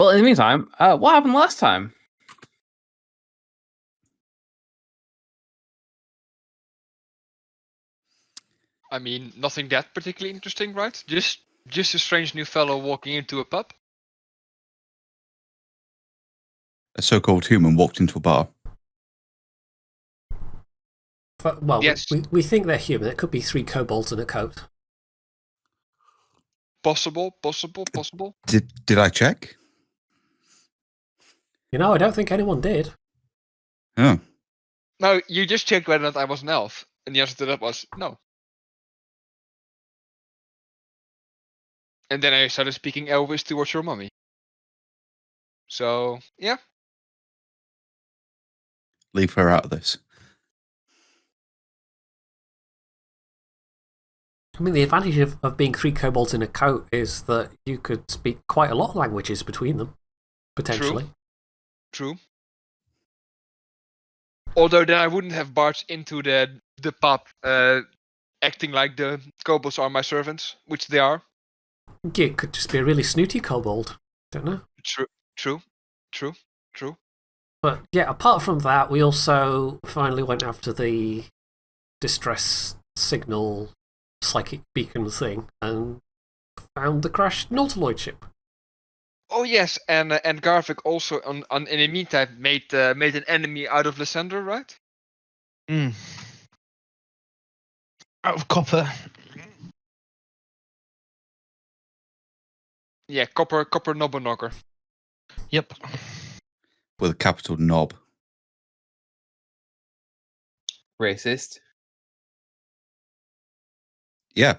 Well, in the meantime, what happened last time? I mean, nothing that particularly interesting, right? Just a strange new fellow walking into a pub. A so-called human walked into a bar. Well, Yes. we think they're human. It could be 3 kobolds in a coat. Possible. Did I check? I don't think anyone did. Oh. No, you just checked whether or not I was an elf, and the answer to that was no. And then I started speaking Elvish towards your mummy. So, yeah. Leave her out of this. I mean, the advantage of being 3 kobolds in a coat is that you could speak quite a lot of languages between them, potentially. True. Although then I wouldn't have barged into the pub acting like the kobolds are my servants, which they are. Yeah, it could just be a really snooty kobold. Don't know. True. But yeah, apart from that, we also finally went after the distress signal psychic beacon thing and found the crashed Nautiloid ship. Oh yes, and Garvik also in the meantime made an enemy out of Lysander, right? Out of copper. Yeah, copper knobberknocker. Yep. With a capital knob. Racist. Yeah,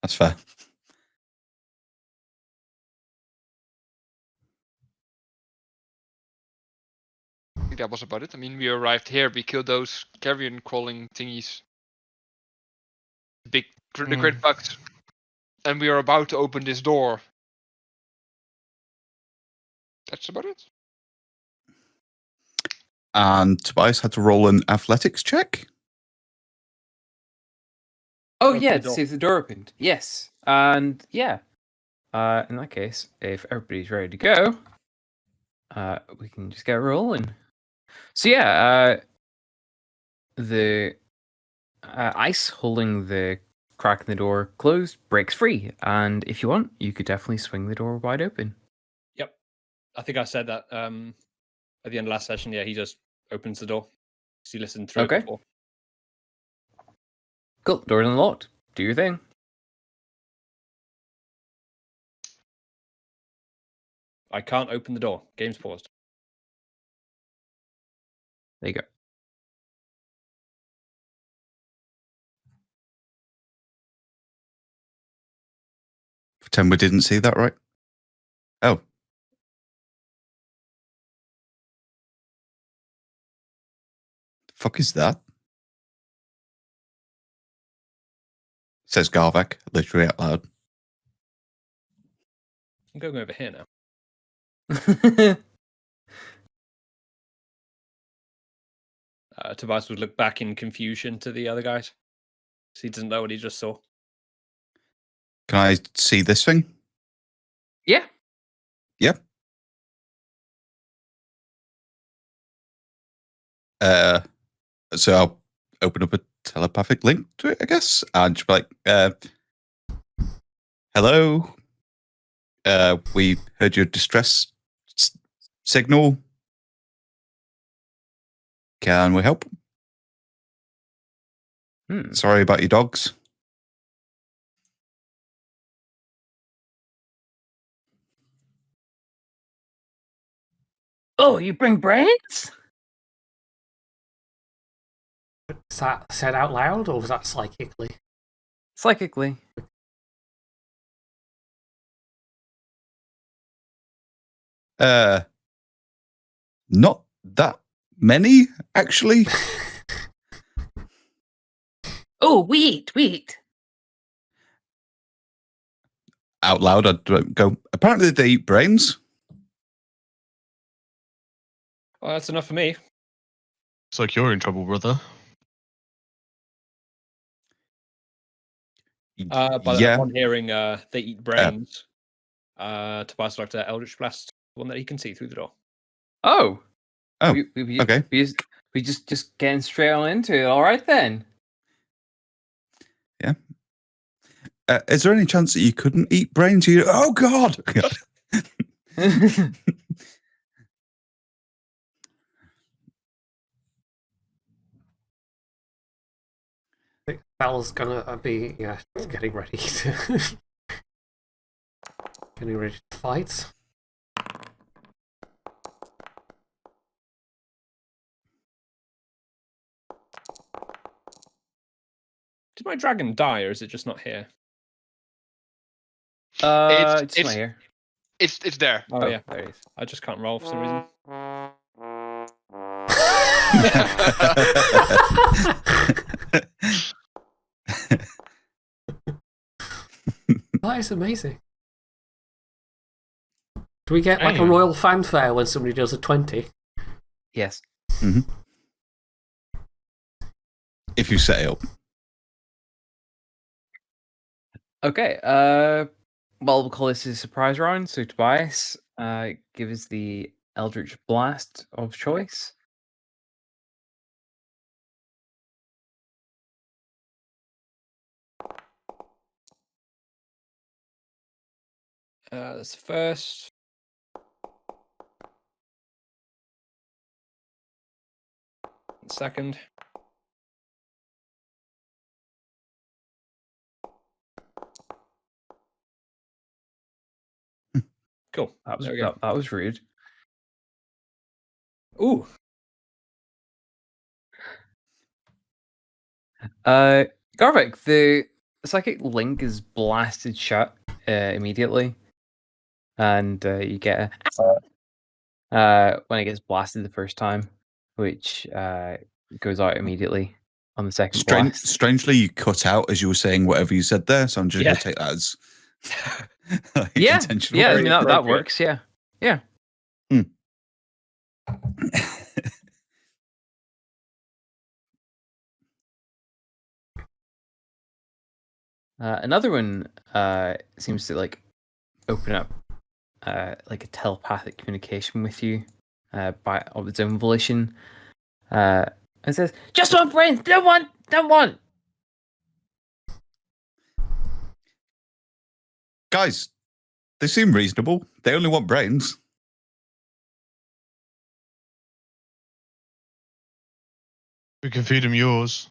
that's fair. I think that was about it. I mean, we arrived here, we killed those carrion crawling thingies. The great bugs. And we are about to open this door. That's about it. And Tobias had to roll an athletics check. Oh, Open yeah, the to door. see if the door opened. Yes. And yeah. In that case, if everybody's ready to go, we can just get rolling. So yeah, the ice holding the crack in the door closed breaks free, and if you want, you could definitely swing the door wide open. Yep. I think I said that at the end of last session. Yeah, he just opens the door. So he listened through Okay. it before. Cool. Door's unlocked. Do your thing. I can't open the door. Game's paused. There you go. Pretend we didn't see that, right? Oh. The fuck is that? Says Garvak, literally out loud. I'm going over here now. Tobias would look back in confusion to the other guys. So he doesn't know what he just saw. Can I see this thing? Yeah. Yep. So I'll open up a telepathic link to it, I guess, and just be like, hello. We heard your distress signal. Can we help? Sorry about your dogs. Oh, you bring brains? Is that said out loud, or was that psychically? Psychically. Not that many, actually. Oh, we eat. Out loud, I'd go, apparently they eat brains. Well, that's enough for me. It's like you're in trouble, brother. But yeah. upon hearing they eat brains, Tobias would like to Eldritch Blast one that he can see through the door. Oh. Oh, We okay. We just getting straight on into it. All right then. Yeah. Is there any chance that you couldn't eat brains? Oh God! I think Val's gonna be getting ready to getting ready to fight. Did my dragon die, or is it just not here? It's not it's here. it's there. Oh, yeah, there it is. I just can't roll for some reason. That is amazing. Do we get like a Damn. royal fanfare when somebody does a 20? Yes. If you set it up. Okay. Well, we'll call this a surprise round. So Tobias, give us the Eldritch Blast of choice. That's the first. Second. Cool. That was There we go. that was rude. Ooh. Garvik, the psychic link is blasted shut immediately, and you get when it gets blasted the first time, which goes out immediately on the second blast. Strangely, you cut out as you were saying whatever you said there, so I'm just going to take that as intentional. Yeah, I mean that appropriate. works. Yeah. Another one seems to like open up like a telepathic communication with you by of its own volition. It says, "Just one brain, don't want." Guys, they seem reasonable. They only want brains. We can feed him yours.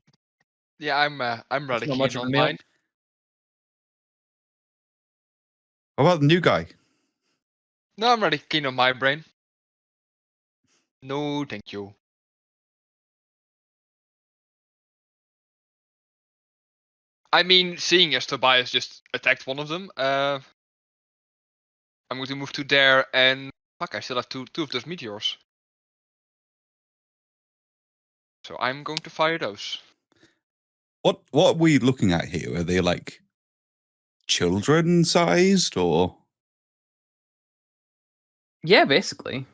Yeah, I'm rather not keen much of a on meal. mine. What about the new guy? No, I'm rather keen on my brain. No, thank you. I mean, seeing as Tobias just attacked one of them, I'm going to move to there and fuck, I still have two of those meteors. So I'm going to fire those. What are we looking at here? Are they like children sized or? Yeah, basically.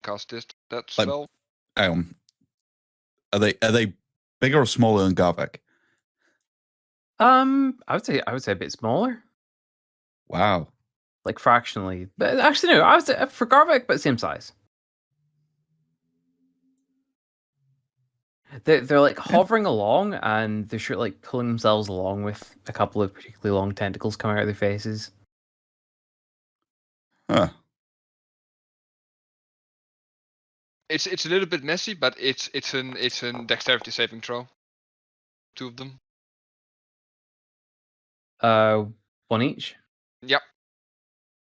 Cast that Like- spell. Are they bigger or smaller than Garvik? I would say a bit smaller, Wow. like fractionally. But actually, no, I would say for Garvik, but same size. They're like hovering along, and they're sure like pulling themselves along with a couple of particularly long tentacles coming out of their faces. Huh. It's a little bit messy, but it's an dexterity saving throw. Two of them. One each. Yep.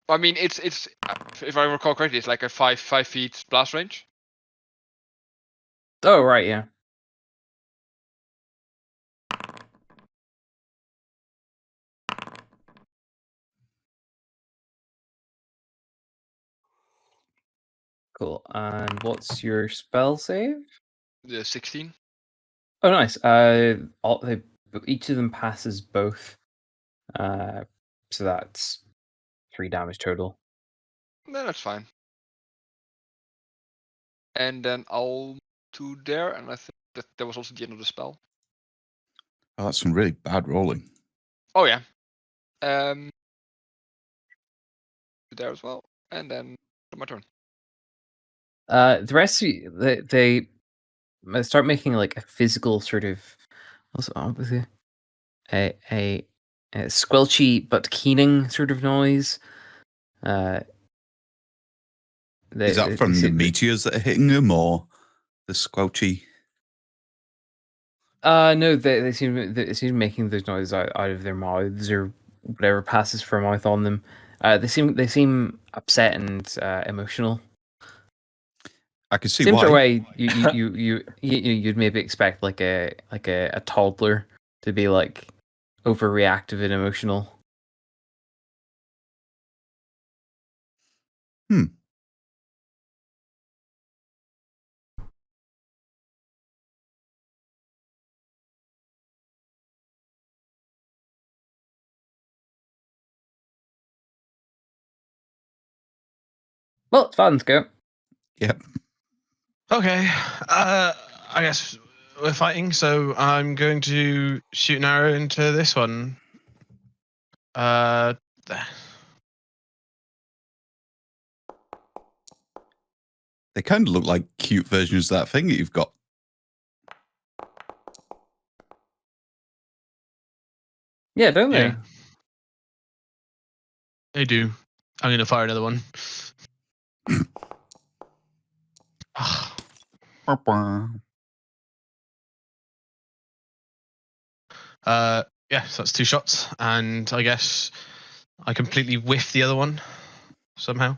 I mean, it's if I recall correctly, it's like a 5 feet blast range. Oh right, yeah. Cool. And what's your spell save? The 16. Oh, nice. Each of them passes both. So that's 3 damage total. No, that's fine. And then I'll to there, and I think that was also the end of the spell. Oh, that's some really bad rolling. Oh yeah. There as well, and then my turn. The rest of you, they start making like a physical sort of what's it on with you? A squelchy but keening sort of noise. Is that from the meteors that are hitting them, or the squelchy? No, they seem making those noises out of their mouths or whatever passes for a mouth on them. They seem upset and emotional. I can see Seems why. the way you'd maybe expect like a toddler to be like overreactive and emotional. Well, it's fun. Let's go. Yep. Okay. I guess we're fighting, so I'm going to shoot an arrow into this one. There. They kind of look like cute versions of that thing that you've got. Yeah, don't they? Yeah. They do. I'm going to fire another one. Yeah, so that's 2 shots, and I guess I completely whiff the other one somehow.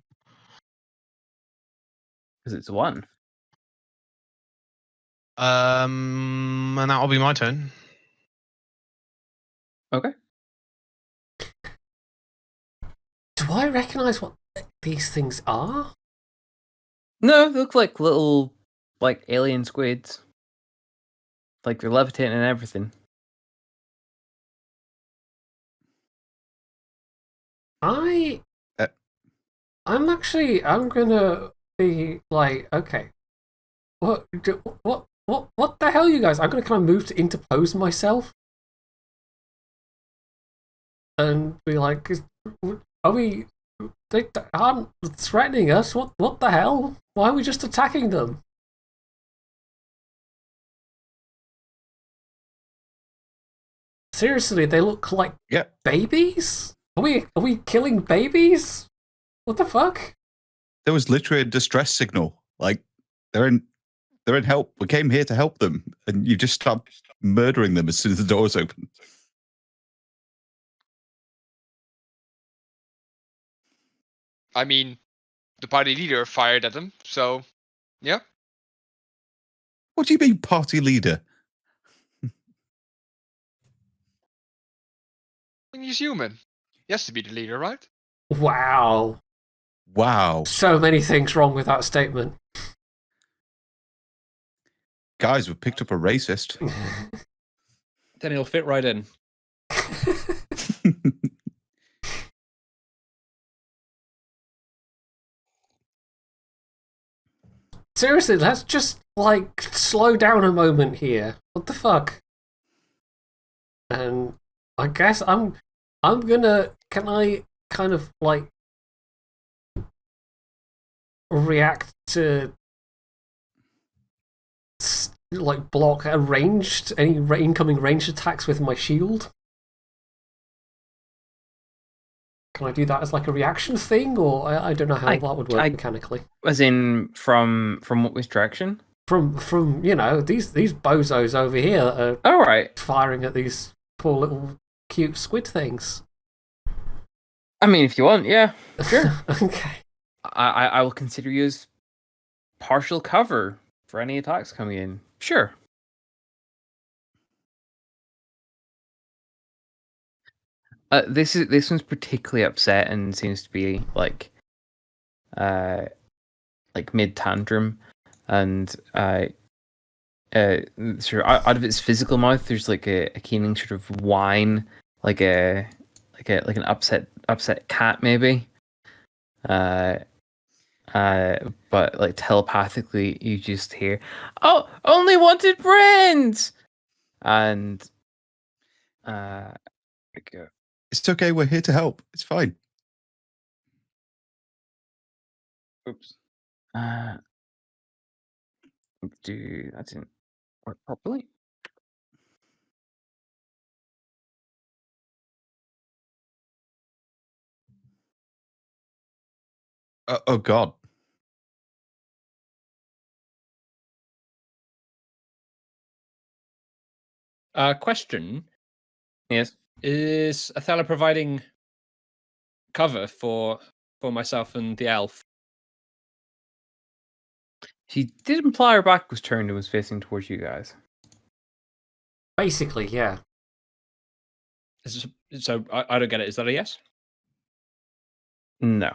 Because it's one. And that'll be my turn. Okay. Do I recognise what these things are? No, they look like little like alien squids. Like they're levitating and everything. I'm gonna be like, okay, what the hell, you guys? I'm gonna kind of move to interpose myself and be like, are we? They aren't threatening us. What the hell? Why are we just attacking them? Seriously, they look like babies. Are we killing babies? What the fuck? There was literally a distress signal. Like they're in help. We came here to help them, and you just start murdering them as soon as the doors open. I mean, the party leader fired at them, so yeah. What do you mean, party leader? He's human. He has to be the leader, right? Wow. Wow. So many things wrong with that statement. Guys, we've picked up a racist. Then he'll fit right in. Seriously, let's just like slow down a moment here. What the fuck? And I guess I'm gonna. Can I kind of like react to like block any incoming ranged attacks with my shield? Can I do that as like a reaction thing, or I don't know how that would work mechanically. As in from which direction? From you know these bozos over here that are right, firing at these poor little cute squid things. I mean, if you want, yeah, sure. Okay. I will consider you as partial cover for any attacks coming in. Sure. This one's particularly upset and seems to be like mid tantrum, and sort of out of its physical mouth, there's like a keening sort of whine, like an upset cat maybe. But like telepathically, you just hear, "Oh, only wanted friends," and There we go. It's okay. We're here to help. It's fine. Oops. That didn't work properly. Oh God. Question: Yes. Is Othello providing cover for myself and the elf? She did imply her back was turned and was facing towards you guys. Basically, yeah. So I don't get it. Is that a yes? No.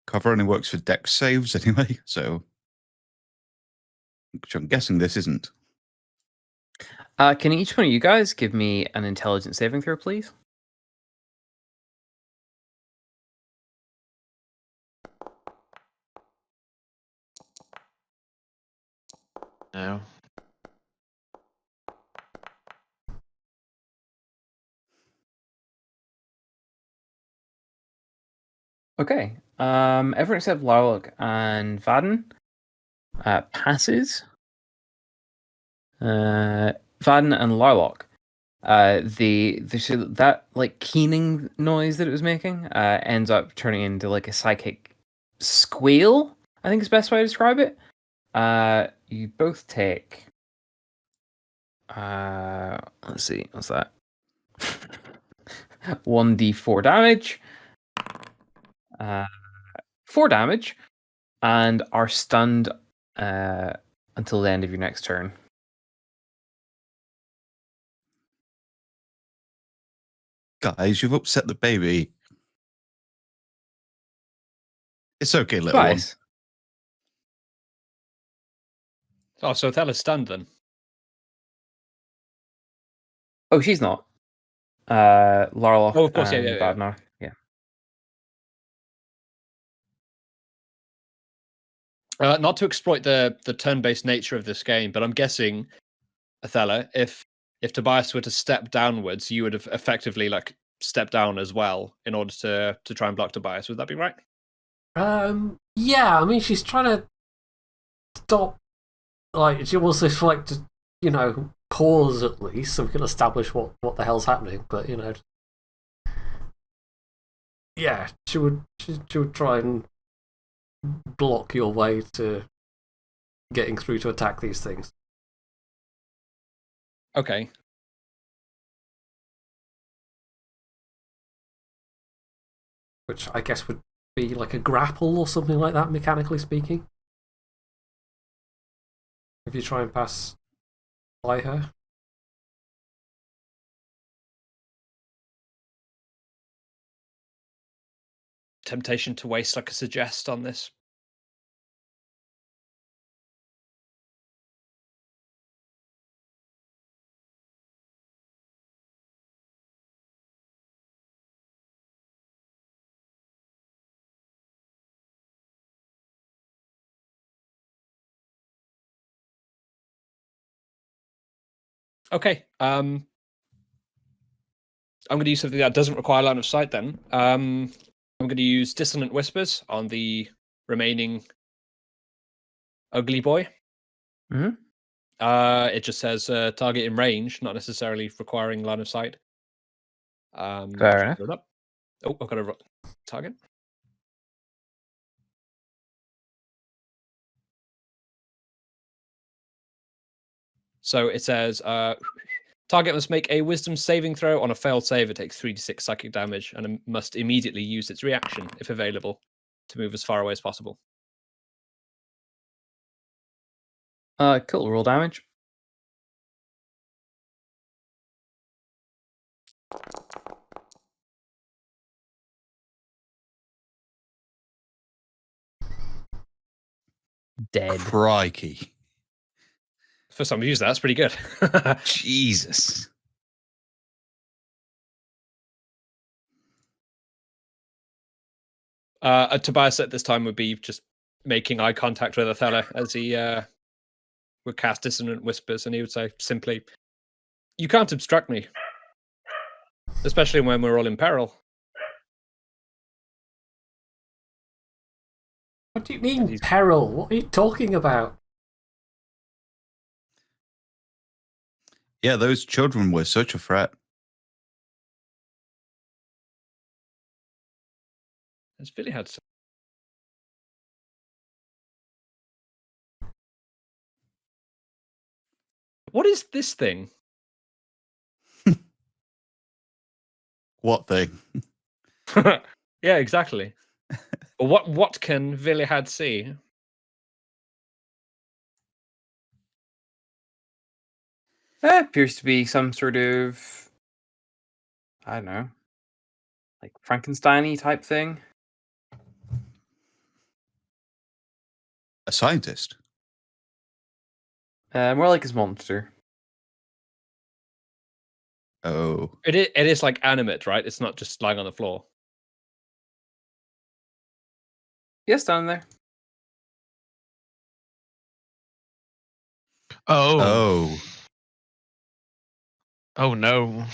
Cover only works for dex saves anyway, so which I'm guessing this isn't. Can each one of you guys give me an intelligence saving throw, please? No. Okay. Everyone except Larlock and Vaden passes. Vaden and Larlock. That like keening noise that it was making ends up turning into like a psychic squeal. I think is the best way to describe it. You both take. Let's see, what's that? 1d4 damage. 4 damage, and are stunned until the end of your next turn. Guys, you've upset the baby. It's okay, little one. Twice. Oh, so Othello's stunned then. Oh, she's not. Larlock Oh, of course, yeah, and yeah, yeah. Badnar. Yeah. Not to exploit the turn-based nature of this game, but I'm guessing, Othello, if Tobias were to step downwards, you would have effectively like stepped down as well in order to try and block Tobias. Would that be right? Yeah, I mean, she's trying to stop. Like, she wants to, like, to, pause at least so we can establish what the hell's happening. But, yeah, she would try and block your way to getting through to attack these things. Okay. Which I guess would be like a grapple or something like that, mechanically speaking. If you try and pass by her. Temptation to waste like a suggest on this. Okay. I'm going to use something that doesn't require line of sight then. I'm going to use Dissonant Whispers on the remaining ugly boy. Mm-hmm. It just says target in range, not necessarily requiring line of sight. Fair enough. Up. Oh, I've got a target. So it says target must make a wisdom saving throw. On a failed save, it takes 3d6 psychic damage and must immediately use its reaction, if available, to move as far away as possible. Cool. Roll damage. Dead. Crikey. First time I've used that, that's pretty good. Jesus. Tobias at this time would be just making eye contact with Othello as he would cast Dissonant Whispers, and he would say simply, You can't obstruct me, especially when we're all in peril. What do you mean, peril? What are you talking about? Yeah, those children were such a threat. As Billy had said. What is this thing? What thing? Yeah, exactly. What can Billy had see? Appears to be some sort of, I don't know, like Frankenstein-y type thing. A scientist? More like his monster. Oh. It is like animate, right? It's not just lying on the floor. Yes, down there. Oh. Oh no.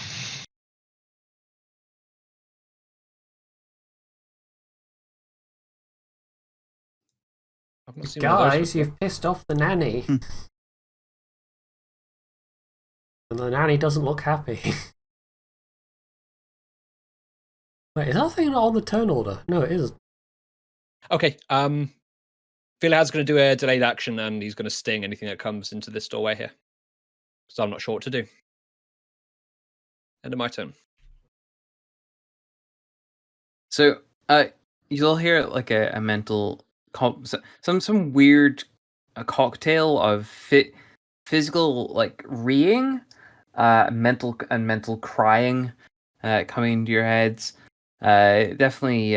I've not seen one of those Guys, before. you've pissed off the nanny. Hmm. And the nanny doesn't look happy. Wait, is that thing not on the turn order? No, it isn't. Okay, Philhad's going to do a delayed action, and he's going to sting anything that comes into this doorway here. So I'm not sure what to do. End of my turn. So, you'll hear like a mental some weird cocktail of physical like reeing, mental crying, coming into your heads. Definitely,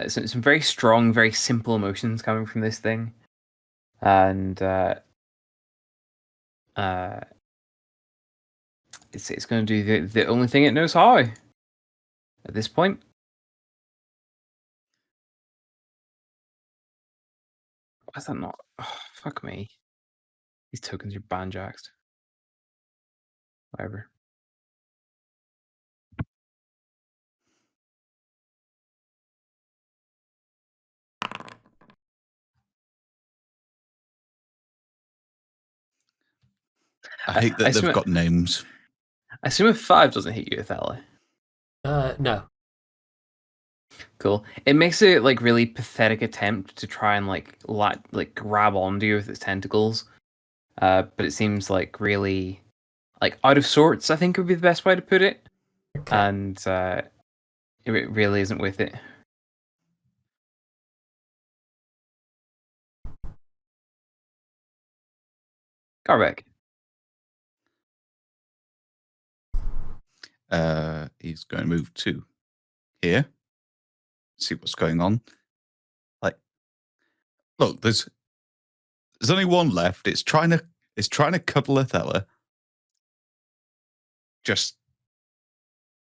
some very strong, very simple emotions coming from this thing, and it's going to do the only thing it knows how at this point. Why is that not? Oh, fuck me. These tokens are banjaxed. Whatever. I hate that they've got names. I assume if 5 doesn't hit you, Othello. No. Cool. It makes a like really pathetic attempt to try and like grab onto you with its tentacles, but it seems like really like out of sorts. I think would be the best way to put it, Okay. and it really isn't with it. Garbeck. He's going to move to here. See what's going on. Like, look, there's only one left. It's trying to cuddle Othello. Just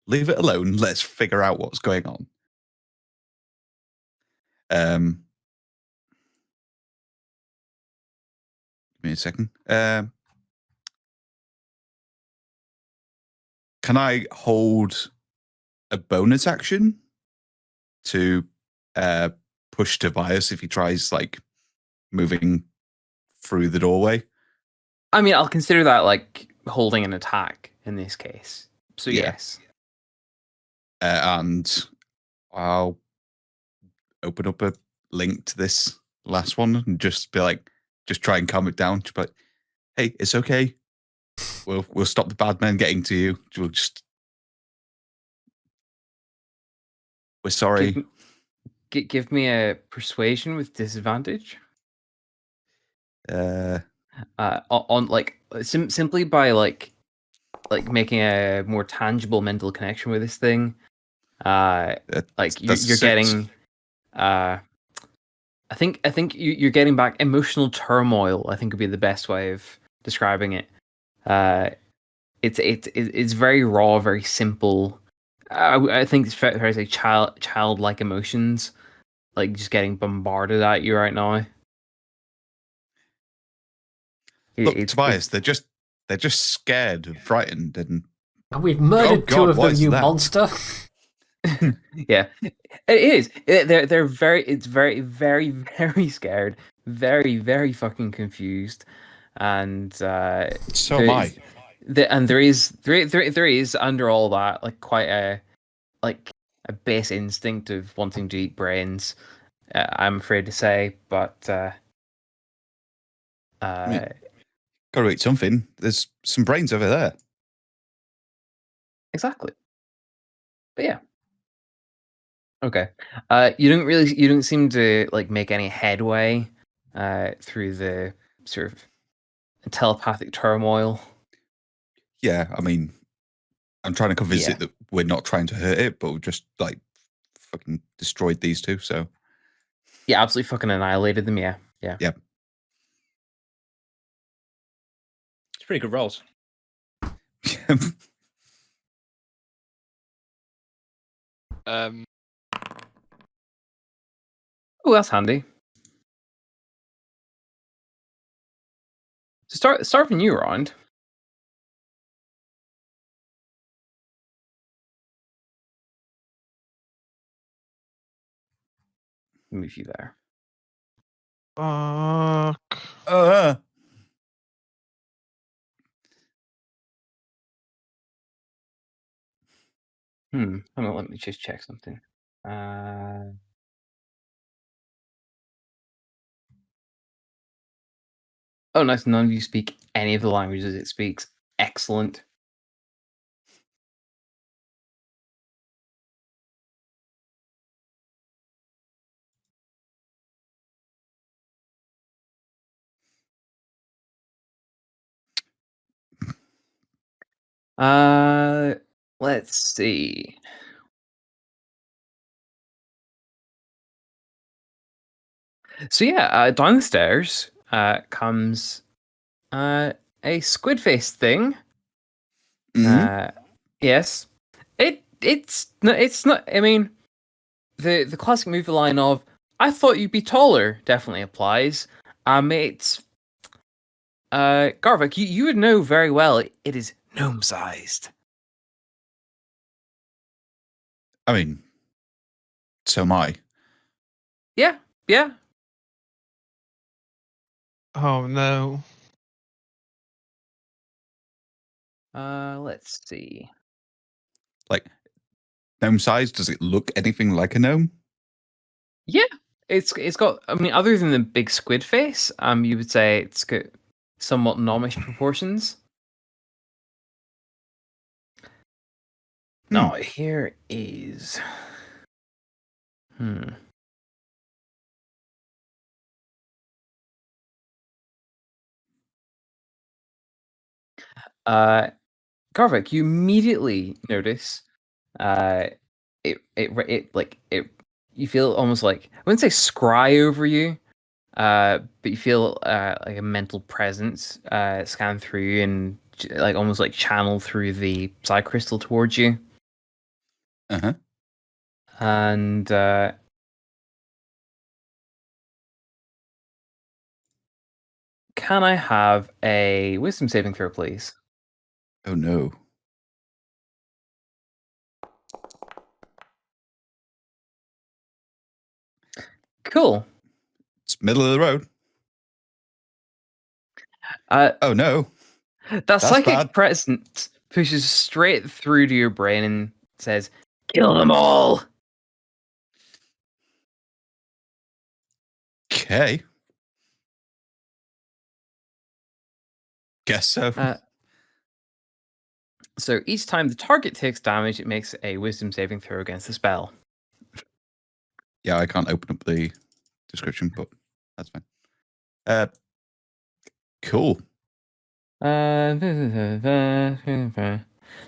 leave it alone. Let's figure out what's going on. Give me a second. Can I hold a bonus action to push Tobias if he tries like moving through the doorway? I mean, I'll consider that like holding an attack in this case. So Yeah. yes. And I'll open up a link to this last one and just be like, just try and calm it down. Just be like, hey, it's okay. We'll stop the bad men getting to you. We're sorry. Give me a persuasion with disadvantage. On like simply by like making a more tangible mental connection with this thing. Like you're getting. I think you're getting back emotional turmoil. I think would be the best way of describing it. It's very raw, very simple. I think it's fair to say childlike emotions, like just getting bombarded at you right now. Look, Tobias, they're just they're just scared and frightened, and And we've murdered God, two of what them, is you that? monster. Yeah, it is. They're very. It's very, very, very scared. Very, very fucking confused, and So am I. and there is under all that like quite a base instinct of wanting to eat brains. I'm afraid to say, but mean, gotta eat something. There's some brains over there. exactly. But yeah. Okay. You don't seem to like make any headway through the sort of telepathic turmoil. Yeah, I mean, I'm trying to convince Yeah. it that we're not trying to hurt it, but we've just like fucking destroyed these two. So Yeah, absolutely fucking annihilated them. Yeah. yeah, It's pretty good rolls. Um, Oh, that's handy. So start a new round. Move you there. Fuck. Hang on, let me just check something. Oh, nice. None of you speak any of the languages it speaks. Excellent. Let's see. So yeah, down the stairs comes a squid face thing. Mhm. Yes, it's not. I mean, the classic movie line of "I thought you'd be taller" definitely applies. It's Garvik, you would know very well it is gnome sized. I mean, so am I. Yeah, yeah. Oh no. Let's see. Like gnome size. Does it look anything like a gnome? Yeah, it's got. I mean, other than the big squid face, you would say it's got somewhat gnomish proportions. Now here is. Garvik, you immediately notice. It you feel almost like I wouldn't say scry over you, but you feel like a mental presence scan through you and like almost like channel through the psi crystal towards you. Uh-huh. And can I have a wisdom saving throw, please? Oh no. Cool. It's middle of the road. Oh no. That psychic bad. presence pushes straight through to your brain and says, "Kill them all." Okay. Guess so. So each time the target takes damage, it makes a wisdom saving throw against the spell. Yeah, I can't open up the description, but that's fine. Cool. So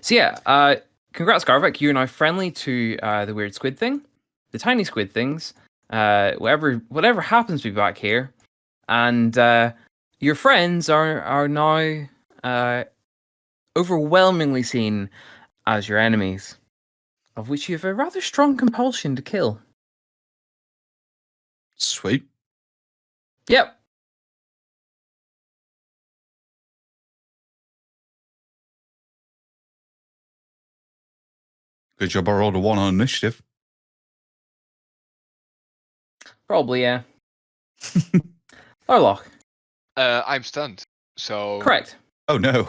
yeah, congrats, Garvik. You're now friendly to the weird squid thing, the tiny squid things, whatever happens to be back here, and your friends are now overwhelmingly seen as your enemies, of which you have a rather strong compulsion to kill. Sweet. Yep. Good job I rolled a 1 on initiative. Probably, yeah. Orlok. I'm stunned. So Correct. Oh no.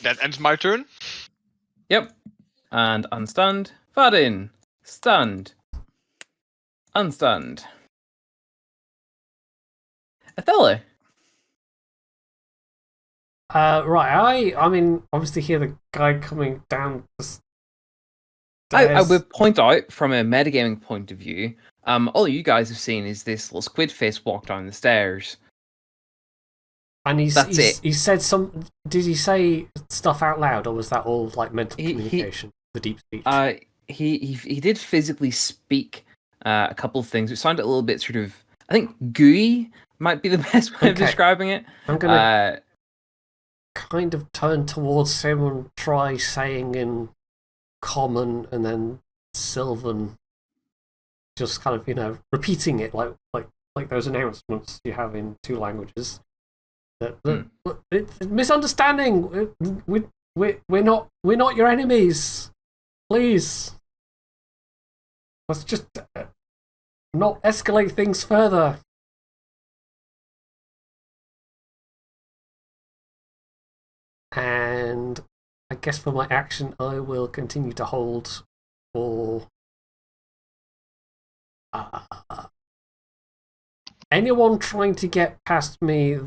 that ends my turn. Yep. And unstunned. Vadin. Stunned. Unstunned. Othello. Right, I mean, obviously hear the guy coming down the I stairs. would point out from a metagaming point of view, all you guys have seen is this little squid face walk down the stairs. And That's it. He said some. Did he say stuff out loud, or was that all like mental He- communication? The deep speech. He did physically speak a couple of things. It sounded a little bit sort of, I think, gooey might be the best way of Okay. describing it. I'm gonna kind of turn towards him and try saying in Common and then Sylvan, just kind of repeating it like those announcements you have in 2 languages. It's misunderstanding. We're not your enemies. Please, let's just not escalate things further. And I guess for my action, I will continue to hold for anyone trying to get past me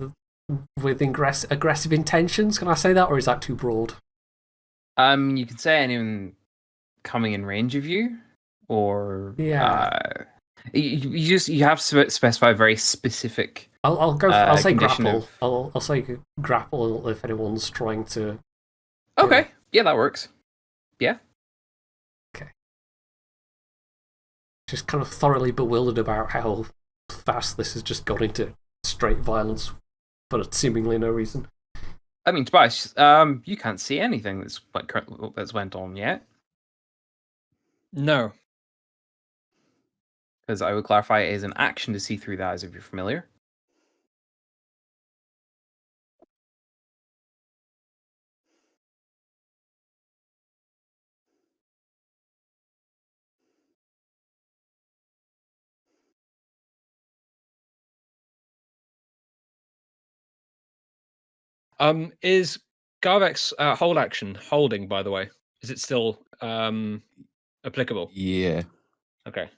with aggressive intentions. Can I say that, or is that too broad? You could say anyone coming in range of you, or Yeah. you have to specify very specific. I'll go. I'll say condition grapple. of- I'll say grapple if anyone's trying to. Okay, yeah, that works. Yeah. Just kind of thoroughly bewildered about how fast this has just got into straight violence for seemingly no reason. I mean, Tobias, you can't see anything that's went on yet, No. because I would clarify it is an action to see through the eyes of your familiar. Is Garvek's hold action holding, by the way? Is it still applicable? Yeah. Okay.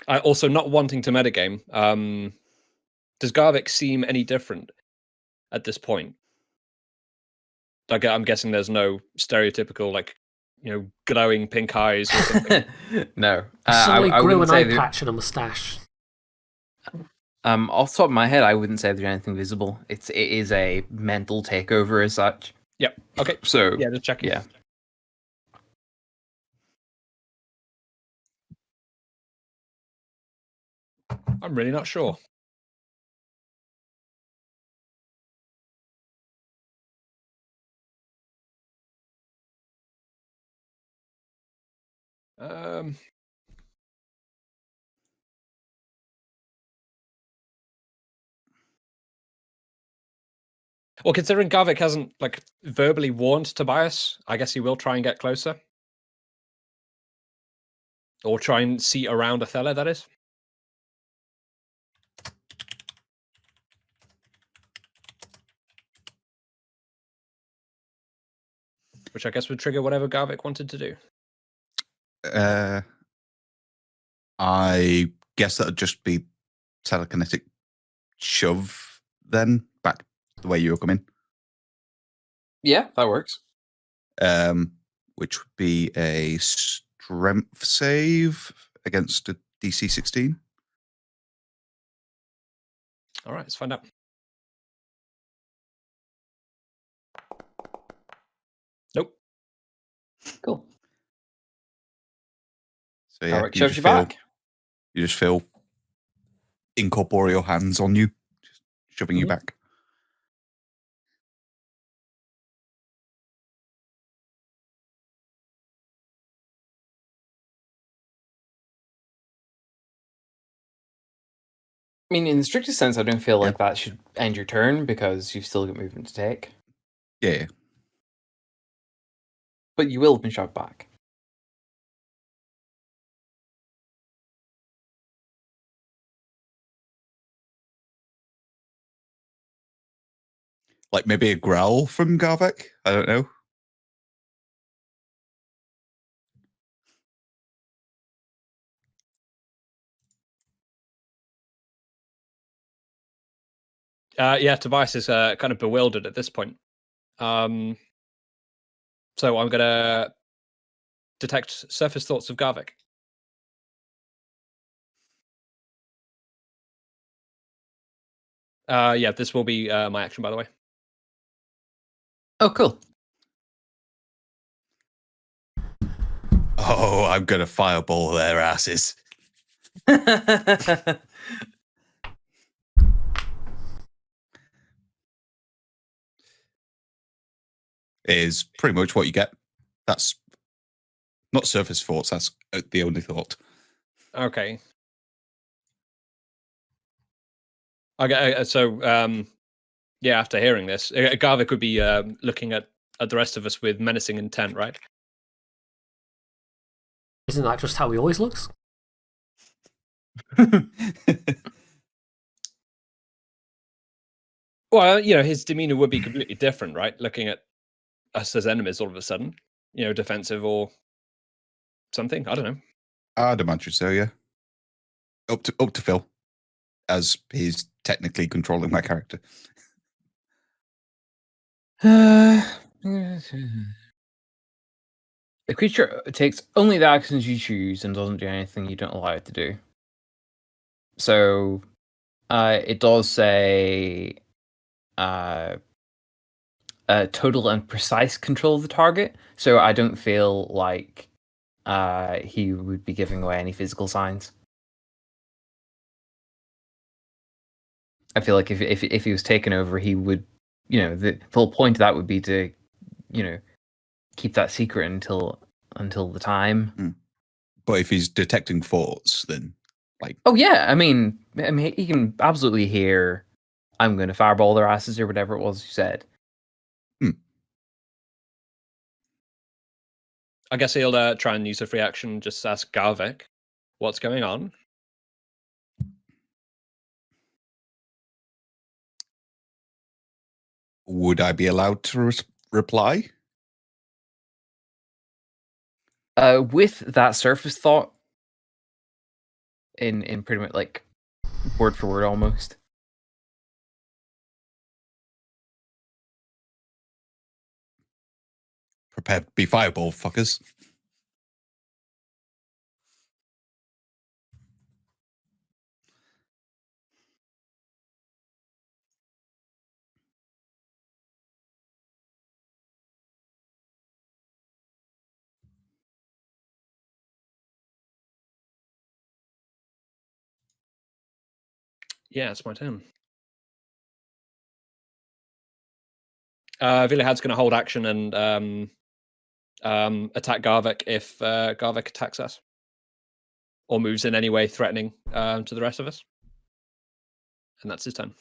I also not wanting to metagame. Does Garvek seem any different at this point? Like, I'm guessing there's no stereotypical glowing pink eyes or something. No, Suddenly I grew wouldn't an eye say patch and a mustache. off the top of my head, I wouldn't say there's anything visible. It is a mental takeover as such. Yep. Okay. So Yeah, just checking. yeah. I'm really not sure. Well, considering Garvik hasn't verbally warned Tobias, I guess he will try and get closer. Or try and see around Othello, that is. Which I guess would trigger whatever Garvik wanted to do. I guess that'd just be telekinetic shove then back the way you were coming. Yeah, that works. Which would be a strength save against a DC 16. All right, let's find out. Nope. Cool. So yeah, Alright, shoves you back. You just feel incorporeal hands on you, just shoving you back. I mean, in the strictest sense, I don't feel Yeah. like that should end your turn because you've still got movement to take. Yeah. But you will have been shot back. Like maybe a growl from Garvek? I don't know. Yeah, Tobias is kind of bewildered at this point. So I'm gonna detect surface thoughts of Garvik. Yeah, this will be my action, by the way. Oh, cool. Oh, I'm gonna fireball their asses. Is pretty much what you get. That's not surface thoughts. That's the only thought. Okay. Okay. Yeah. After hearing this, Garvik would be looking at the rest of us with menacing intent, right? Isn't that just how he always looks? Well, his demeanor would be completely different, right? Looking at us as enemies all of a sudden, defensive or something. I don't know. I'd imagine so, yeah. Up to Phil, as he's technically controlling my character. The creature takes only the actions you choose and doesn't do anything you don't allow it to do. So, it does say total and precise control of the target. So I don't feel like he would be giving away any physical signs. I feel like if he was taken over, he would, the whole point of that would be to, keep that secret until the time. But if he's detecting thoughts, then oh yeah, I mean, he can absolutely hear. I'm going to fireball their asses or whatever it was you said. I guess he'll try and use a free action. Just ask Garvik what's going on. Would I be allowed to reply? With that surface thought, in pretty much like word for word almost. Prepare to be fireball, fuckers. Yeah, it's my turn. Villahad's going to hold action and attack Garvik if Garvik attacks us or moves in any way threatening to the rest of us. And that's his turn.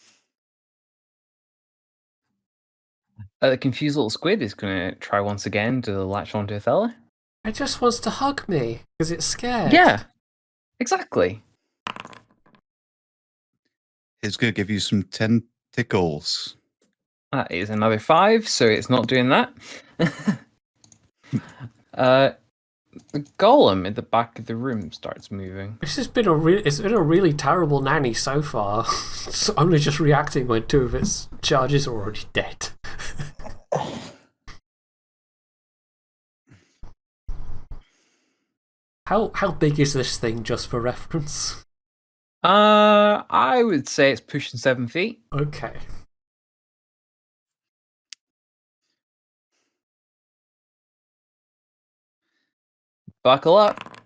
The confused little squid is going to try once again to latch onto Othello. It just wants to hug me because it's scared. Yeah, exactly. It's going to give you some tentacles. That is another 5, so it's not doing that. The golem at the back of the room starts moving. This has been it's been a really terrible nanny so far. It's only just reacting when 2 of its charges are already dead. How big is this thing, just for reference? I would say it's pushing 7 feet. Okay. Buckle up.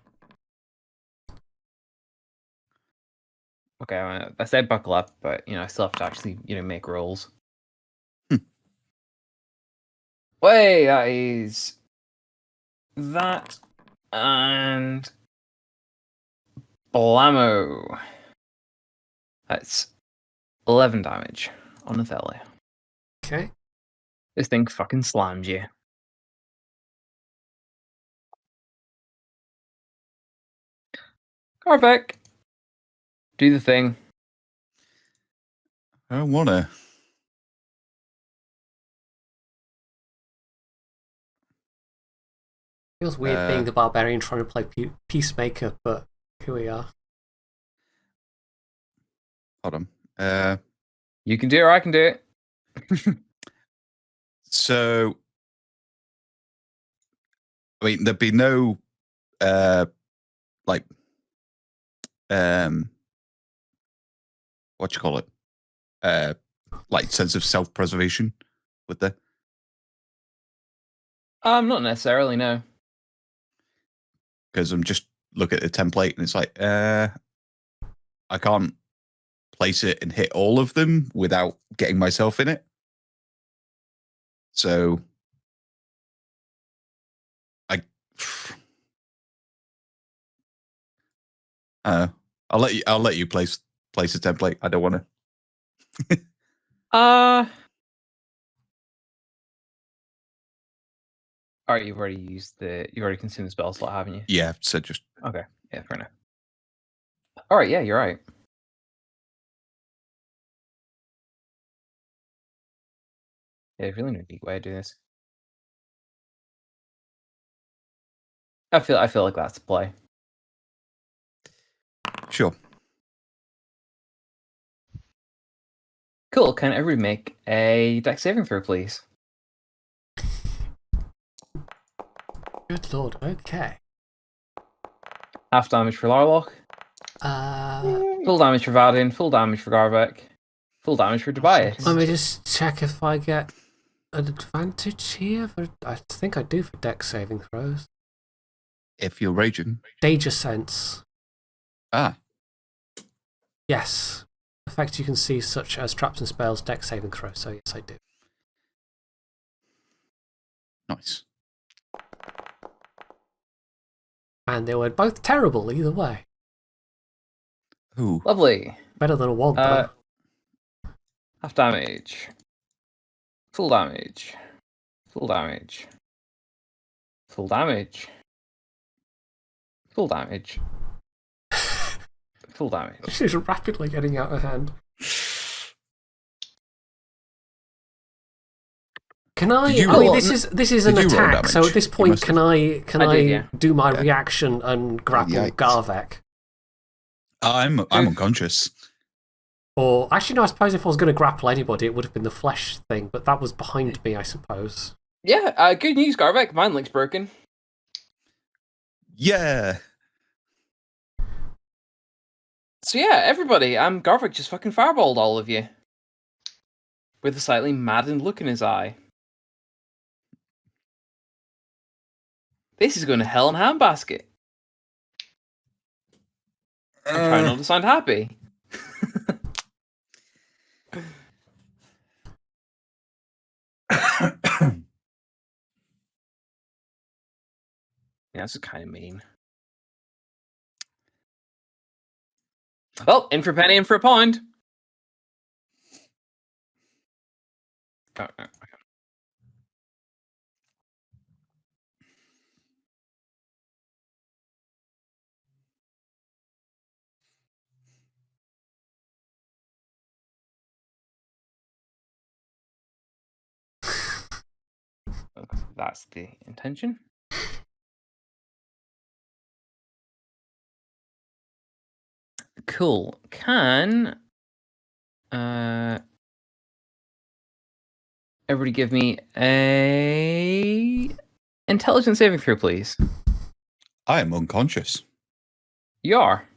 Okay, I said buckle up, but I still have to actually make rolls. Way that is that and blammo. That's 11 damage on Othello. Okay. This thing fucking slams you. Garvek, do the thing. I don't want to. Feels weird being the barbarian trying to play peacemaker, but here we are. Hold on. You can do it or I can do it. So, I mean, there'd be no, like, what you call it? Like sense of self-preservation with the. Not necessarily, no. Because I'm just look at the template and it's like, I can't place it and hit all of them without getting myself in it. So, I'll let you place a template. I don't want to. All right, you've already consumed the spell slot, haven't you? Yeah, so just Okay, yeah, fair enough. All right, yeah, you're right. Yeah, there's really no neat way to do this. I feel like that's the play. sure. Cool. Can everybody make a dex saving throw, please? Good lord. Okay. Half damage for Larlock. Full damage for Vadin. Full damage for Garvek. Full damage for Tobias. Let me just check if I get an advantage here. I think I do for dex saving throws. If you're raging. Danger sense. Ah. Yes. Effects you can see, such as traps and spells, dex saving throws. So yes, I do. Nice. And they were both terrible either way. Ooh. Lovely. Better than a wog, though. Half damage. Full damage. Full damage. Full damage. Full damage. Full damage. This is rapidly getting out of hand. Can I? This is an attack. So at this point, can I do my reaction and grapple Garvek? I'm unconscious. Or actually, no. I suppose if I was going to grapple anybody, it would have been the flesh thing. But that was behind me, I suppose. Yeah. Good news, Garvek. Mine link's broken. Yeah. So yeah, everybody. Garvek just fucking fireballed all of you with a slightly maddened look in his eye. This is going to hell in a handbasket. I'm trying not to sound happy. Yeah, that's kind of mean. Well, in for a penny, in for a pound. Oh, okay. That's the intention. Cool. Can everybody give me a intelligence saving throw, please? I am unconscious. You are.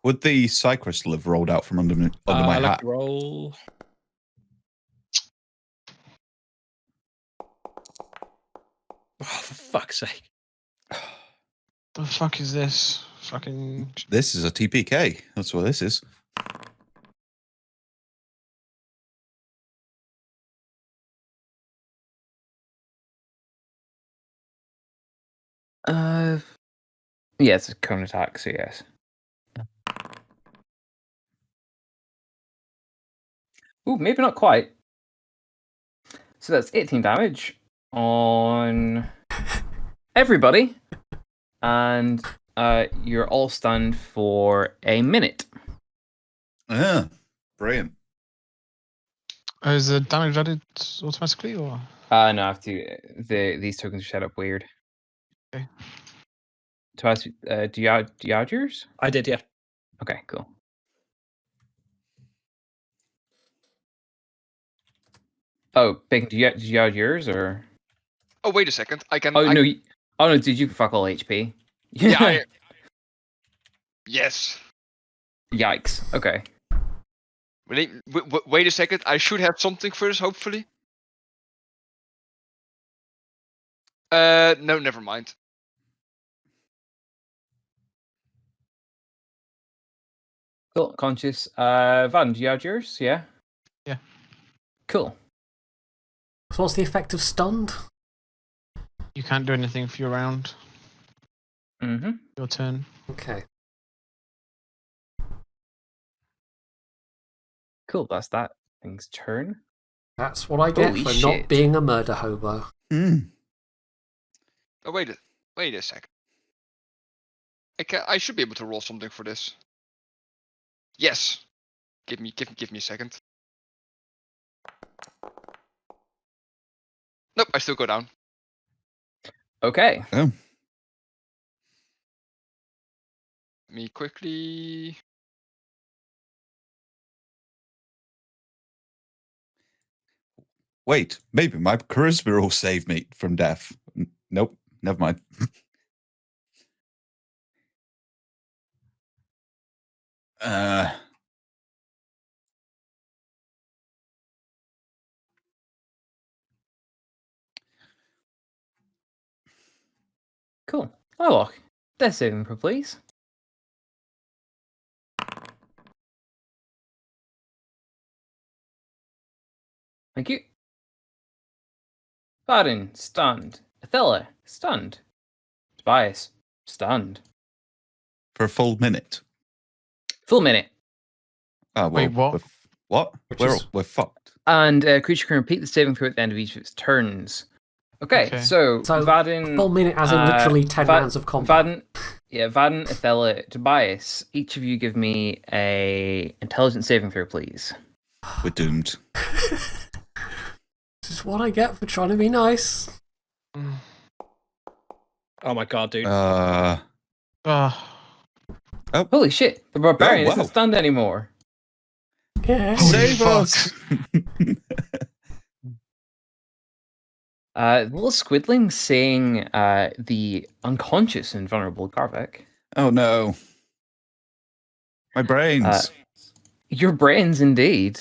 Would the psi crystal have rolled out from under my hat? Roll. Oh, for fuck's sake. The fuck is this? Fucking. This is a TPK. That's what this is. Yeah, it's a cone attack, so yes. Ooh, maybe not quite. So that's 18 damage on everybody. And you're all stunned for a minute. Brilliant. Is the damage added automatically, or? No, I have to. These tokens are set up weird. Okay. To ask, do you add yours? I did, yeah. Okay, cool. Oh, Bacon, did you add yours or? Oh, wait a second. I can. Oh no! Oh no! Did you fuck all HP? Yeah. Yes. Yikes! Okay. Wait a second. I should have something first, hopefully. No, never mind. Cool. Conscious. Van, do you add yours? Yeah. Yeah. Cool. So what's the effect of stunned? You can't do anything for your round. Mm-hmm. Your turn. Okay. Cool. That's that thing's turn. That's what I get Holy for shit. not being a murder hobo. Mm. Oh, wait a second. I should be able to roll something for this. Yes. Give me a second. Nope, I still go down. Okay. Oh. Me quickly. Wait, maybe my charisma will save me from death. Nope, never mind. Cool. Oh, look. Death saving throw, please. Thank you. Baden, stunned. Athela, stunned. Tobias, stunned. For a full minute. Full minute. Oh, well, Wait, what? What? We're fucked. And a creature can repeat the saving throw at the end of each of its turns. Okay. So So, Vaden, full minute as in literally 10 rounds of combat. Vaden, Athela, Tobias, each of you give me a intelligence saving throw, please. We're doomed. This is what I get for trying to be nice. Oh my god, dude. Holy shit! The barbarian wow. isn't stunned anymore. Yeah. Save fuck. us! The little squidling saying the unconscious and vulnerable Garvek. Oh no. My brains. Your brains, indeed.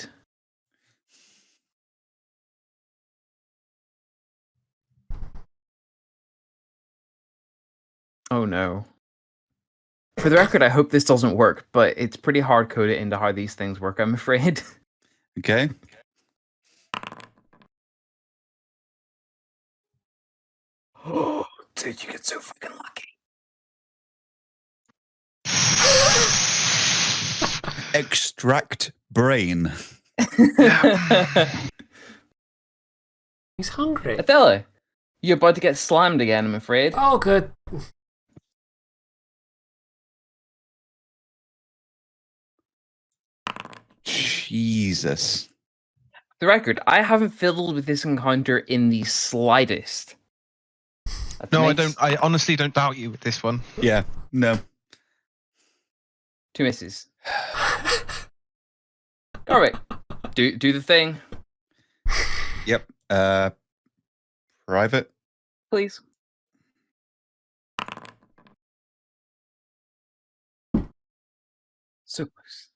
Oh no. For the record, I hope this doesn't work, but it's pretty hard coded into how these things work, I'm afraid. Okay. Dude, you get so fucking lucky. Extract brain. He's hungry. Athela, you're about to get slammed again, I'm afraid. Oh, good. Jesus. For the record, I haven't fiddled with this encounter in the slightest. That No, I makes don't. I honestly don't doubt you with this one. Yeah, no. 2 misses. Alright. Do the thing, Yep. Private. please. So close.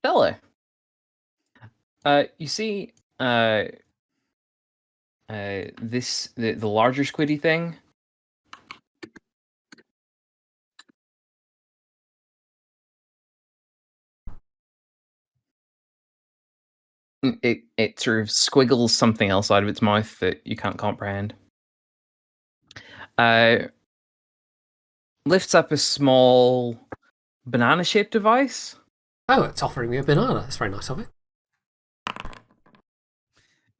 Bella. You see this the larger squiddy thing? It sort of squiggles something else out of its mouth that you can't comprehend. Lifts up a small banana-shaped device. Oh, it's offering me a banana. That's very nice of it.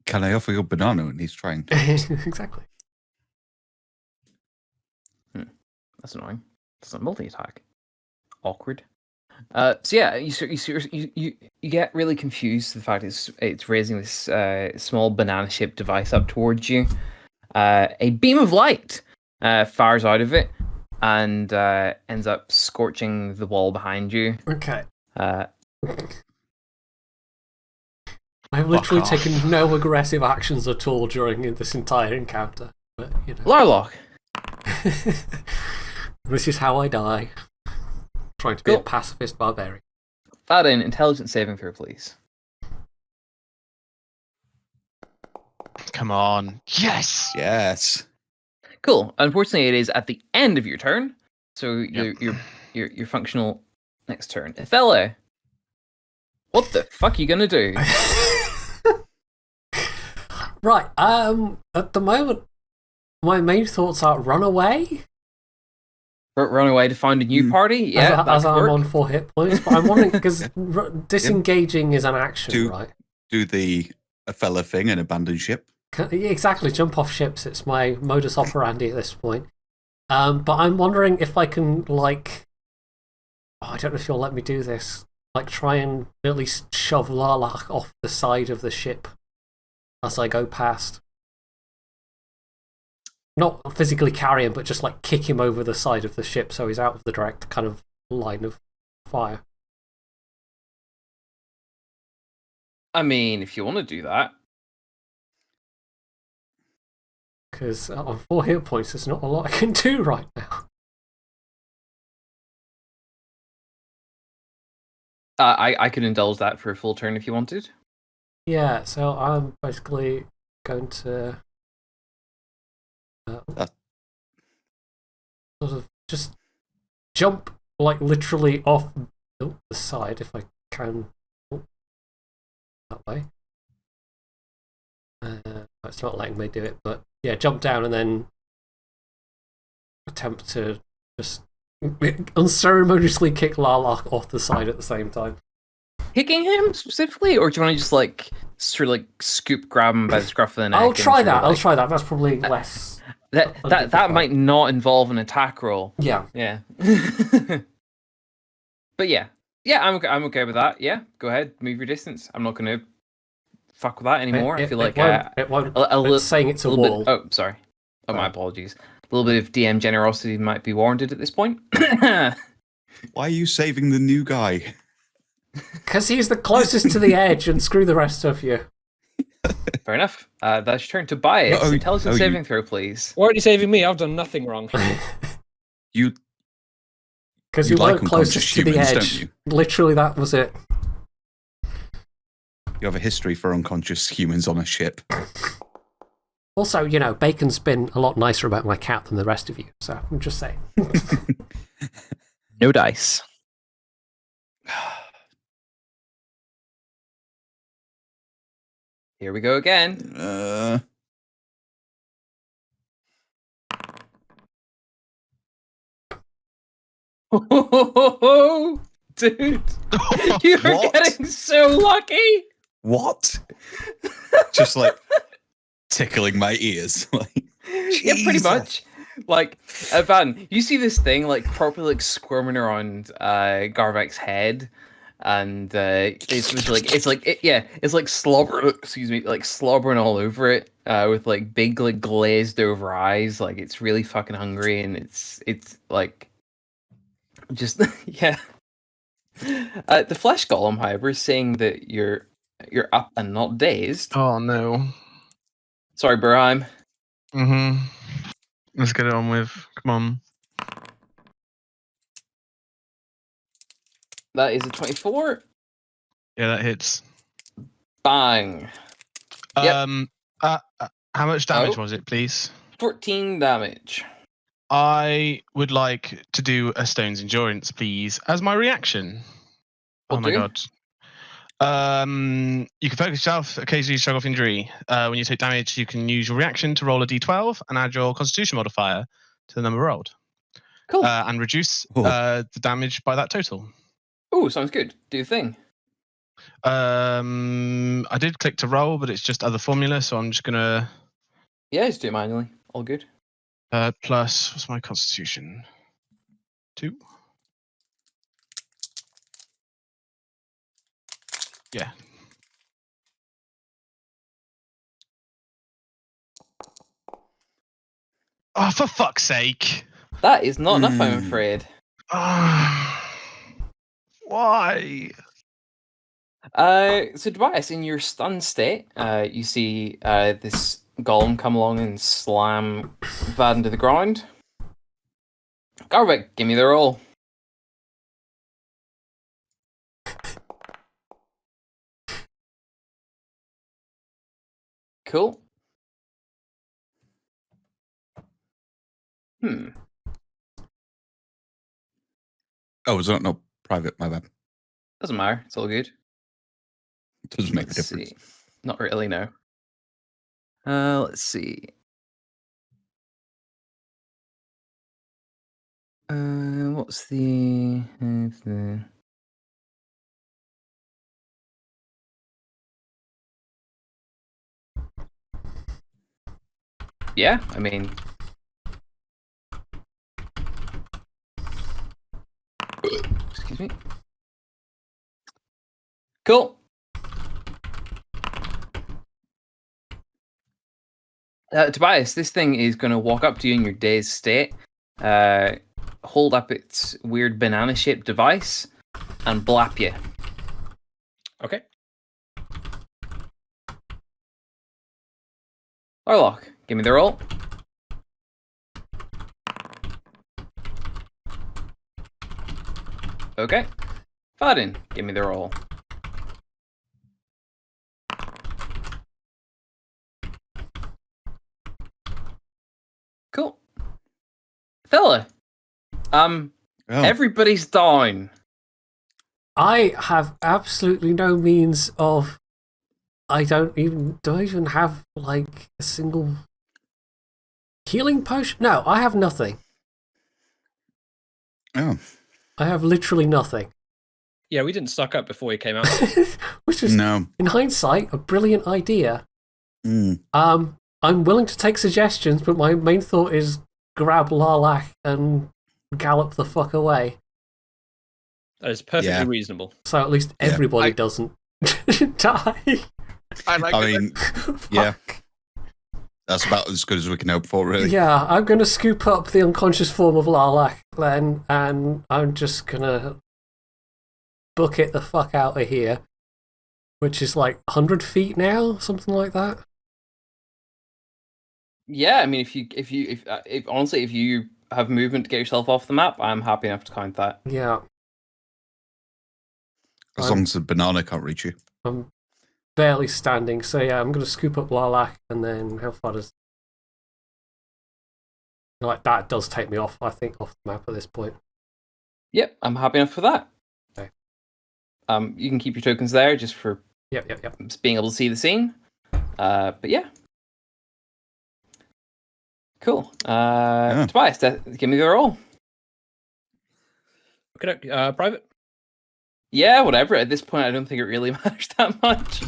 Can I offer you a banana? And he's trying. Exactly. That's annoying. It's a multi-attack. Awkward. So yeah, you get really confused. The fact it's raising this small banana-shaped device up towards you. A beam of light fires out of it and ends up scorching the wall behind you. Okay. I've Fuck literally off. taken no aggressive actions at all during this entire encounter. But, you know. Larlock. This is how I die. Trying to be a Cool. pacifist barbarian. Add in intelligence saving throw, please. Come on. Yes. Yes. Cool. Unfortunately, it is at the end of your turn, so Yep. you're functional next turn. Othello, what the fuck are you gonna do? Right. At the moment, my main thoughts are run away. Run away to find a new party? Yeah, as that I'm could work. on 4 hit points. But I'm wondering because disengaging is an action, Do- right? Do the Othello thing and abandon ship. Exactly. Jump off ships. It's my modus operandi at this point. But I'm wondering if I can I don't know if you'll let me do this. Like try and at least shove Larlach off the side of the ship as I go past. Not physically carry him, but just like kick him over the side of the ship so he's out of the direct kind of line of fire. I mean, if you want to do that. Because on 4 hit points, there's not a lot I can do right now. I could indulge that for a full turn if you wanted. Yeah, so I'm basically going to sort of just jump like literally off the side if I can. That way. It's not letting me do it, but yeah, jump down and then attempt to just unceremoniously kick Larlach off the side at the same time. Kicking him specifically, or do you want to just like sort of like scoop grab him by the scruff of the neck? I'll and try sort of, that. I'll like- try that. That's probably less. That might not involve an attack roll. Yeah. Yeah. But yeah, I'm okay with that. Yeah, go ahead, move your distance. I'm not going to fuck with that anymore. I feel like it won't. a It's saying it's a little wall. bit. Oh, sorry. Oh, my Right. apologies. A little bit of DM generosity might be warranted at this point. Why are you saving the new guy? Because he's the closest to the edge, and screw the rest of you. Fair enough. That's your turn to buy it. Oh, Intelligence you- saving throw, please. Why aren't you saving me? I've done nothing wrong. You Because You you like weren't closest unconscious to the humans, don't edge. you? Literally, that was it. have a history for unconscious humans on a ship. Also, you know, Bacon's been a lot nicer about my cat than the rest of you, so I'm just saying. No dice. Here we go again. Dude, you're What? getting so lucky. What? Just like tickling my ears. Like, Yeah, pretty Jesus. much. Like, Van, you see this thing like properly like squirming around Garvek's head, and it's like slobber. Excuse me, like slobbering all over it, with like big like glazed over eyes. Like it's really fucking hungry, and it's like just yeah. The flesh golem, however, is saying that you're up and not dazed. Oh no. Sorry, Brahim. Let's get it on with. Come on. That is a 24. Yeah, that hits. Bang. Yep. How much damage Oh. was it, please? 14 damage. I would like to do a Stone's Endurance, please, as my reaction. Will Oh my do. god. You can focus yourself, occasionally struggle with injury. When you take damage, you can use your reaction to roll a d12 and add your constitution modifier to the number rolled. Cool. And reduce the damage by that total. Oh, sounds good. Do your thing. I did click to roll, but it's just other formula, so I'm just gonna Yeah, just do it manually. All good. plus what's my constitution? 2. Yeah. Oh, for fuck's sake! That is not enough, I'm afraid. Why? So Tobias, in your stunned state, you see this golem come along and slam Vad into the ground. Garwick, give me the roll. Cool. Oh, was that not private? My bad. Doesn't matter. It's all good. Doesn't make a Let's difference. see. Not really, no. Let's see. What's the... Yeah, I mean... Excuse me. Cool. Tobias, this thing is going to walk up to you in your dazed state, hold up its weird banana-shaped device, and blap you. Okay. Orlok, give me the roll. Okay. Fadin, give me the roll. Cool. Fella, everybody's down. I have absolutely no means of. Do I even have like a single healing potion? No, I have nothing. Oh. I have literally nothing. Yeah, we didn't stock up before he came out. Which is, in hindsight, a brilliant idea. I'm willing to take suggestions, but my main thought is grab Larlach and gallop the fuck away. That is perfectly reasonable. So at least everybody doesn't die. I mean, yeah. That's about as good as we can hope for, really. Yeah, I'm going to scoop up the unconscious form of Larlach then, and I'm just going to book it the fuck out of here, which is like 100 feet now, something like that. Yeah, I mean, if honestly, if you have movement to get yourself off the map, I'm happy enough to count that. Yeah. As long as the banana can't reach you. I'm barely standing, so yeah, I'm going to scoop up Larlach, and then how far does... Like, that does take me off, I think, off the map at this point. Yep, I'm happy enough for that. Okay. You can keep your tokens there just for just being able to see the scene. But yeah. Cool. Tobias, give me the roll. Okay, private? Yeah, whatever. At this point, I don't think it really matters that much.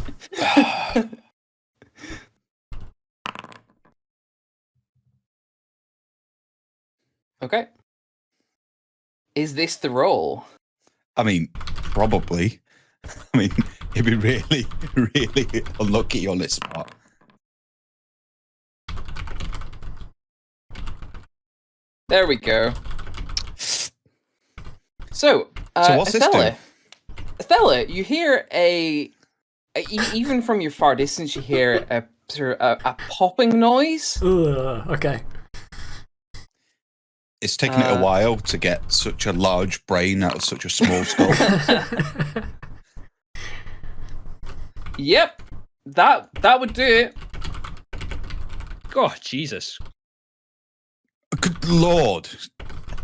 Okay. Is this the roll? I mean, probably. I mean, it'd be really, really unlucky on this spot. There we go. So what's this do? Estella, you hear even from your far distance, you hear a sort of a popping noise. Okay. It's taken it a while to get such a large brain out of such a small skull. Yep, that would do it. God, Jesus. Good Lord.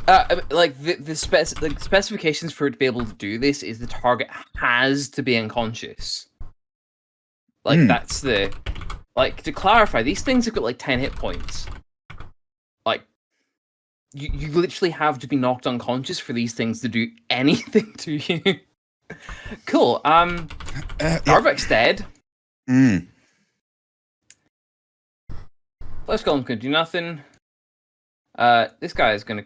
Like the specifications for it to be able to do this is the target has to be unconscious. Like that's the to clarify, these things have got like 10 hit points. Like you literally have to be knocked unconscious for these things to do anything to you. Cool. Garvik's dead. Flesh Golem's gonna do nothing. This guy is gonna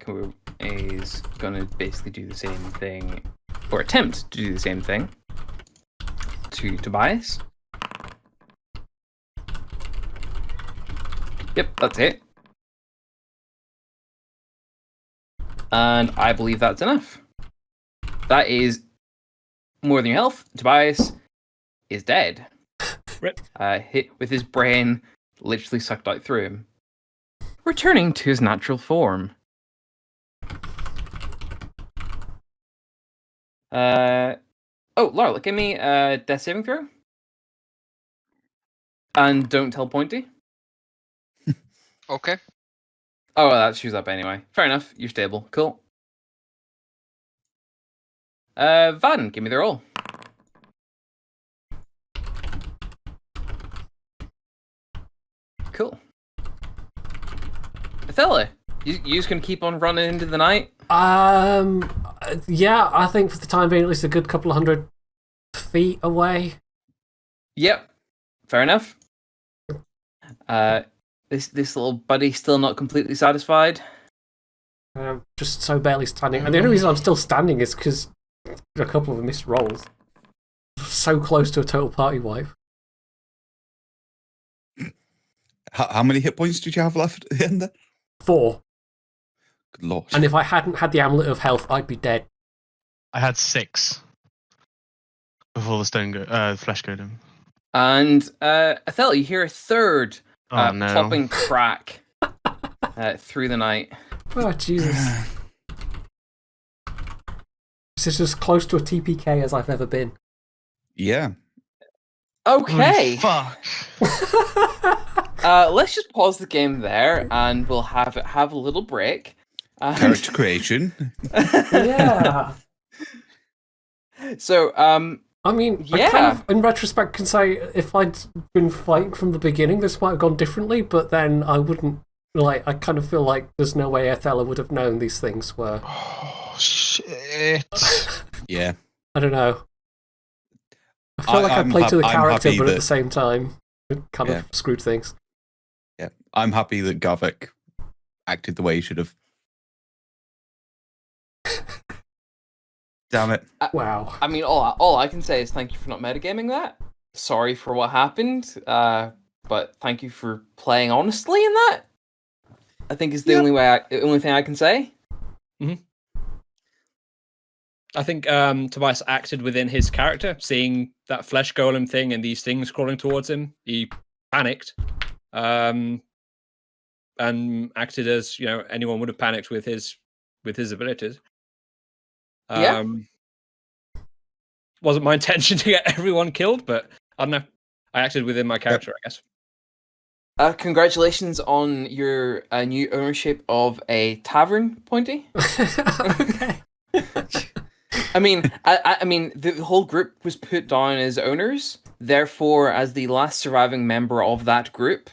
basically do the same thing, or attempt to do the same thing to Tobias. Yep, that's it. And I believe that's enough. That is more than your health. Tobias is dead. Rip. Hit with his brain literally sucked out through him. Returning to his natural form. Laura, give me a death saving throw. And don't tell Pointy. Okay. Oh, that shoes up anyway. Fair enough. You're stable. Cool. Van, give me the roll. Cool. Othello, you just gonna keep on running into the night? Yeah, I think for the time being, at least a good couple of 100 feet away. Yep. Fair enough. This little buddy still not completely satisfied. Just so barely standing. And the only reason I'm still standing is because a couple of missed rolls. So close to a total party wipe. How many hit points did you have left at the end there? 4. Good lord. And if I hadn't had the Amulet of Health, I'd be dead. I had 6 before the flesh golem. And Othello, you hear a third Oh no! popping crack through the night. Oh, Jesus. This is as close to a TPK as I've ever been. Yeah. Okay. Fuck. Let's just pause the game there, and we'll have a little break. Character creation. Yeah. So, I mean, yeah. I kind of, in retrospect, can say if I'd been fighting from the beginning, this might have gone differently, but then I wouldn't, I kind of feel like there's no way Othello would have known these things were. Oh, shit. Yeah. I don't know. I feel like I played to the character, but at the same time, it kind of screwed things. Yeah. I'm happy that Garvik acted the way he should have. Damn it. Wow. I mean, all I can say is thank you for not metagaming that. Sorry for what happened, but thank you for playing honestly in that. I think is the only thing I can say. Mm-hmm. I think Tobias acted within his character, seeing that flesh golem thing and these things crawling towards him. He panicked, and acted as anyone would have panicked with his abilities. Wasn't my intention to get everyone killed, but I don't know. I acted within my character, I guess. Congratulations on your new ownership of a tavern, Pointy. Okay. I mean, the whole group was put down as owners. Therefore, as the last surviving member of that group,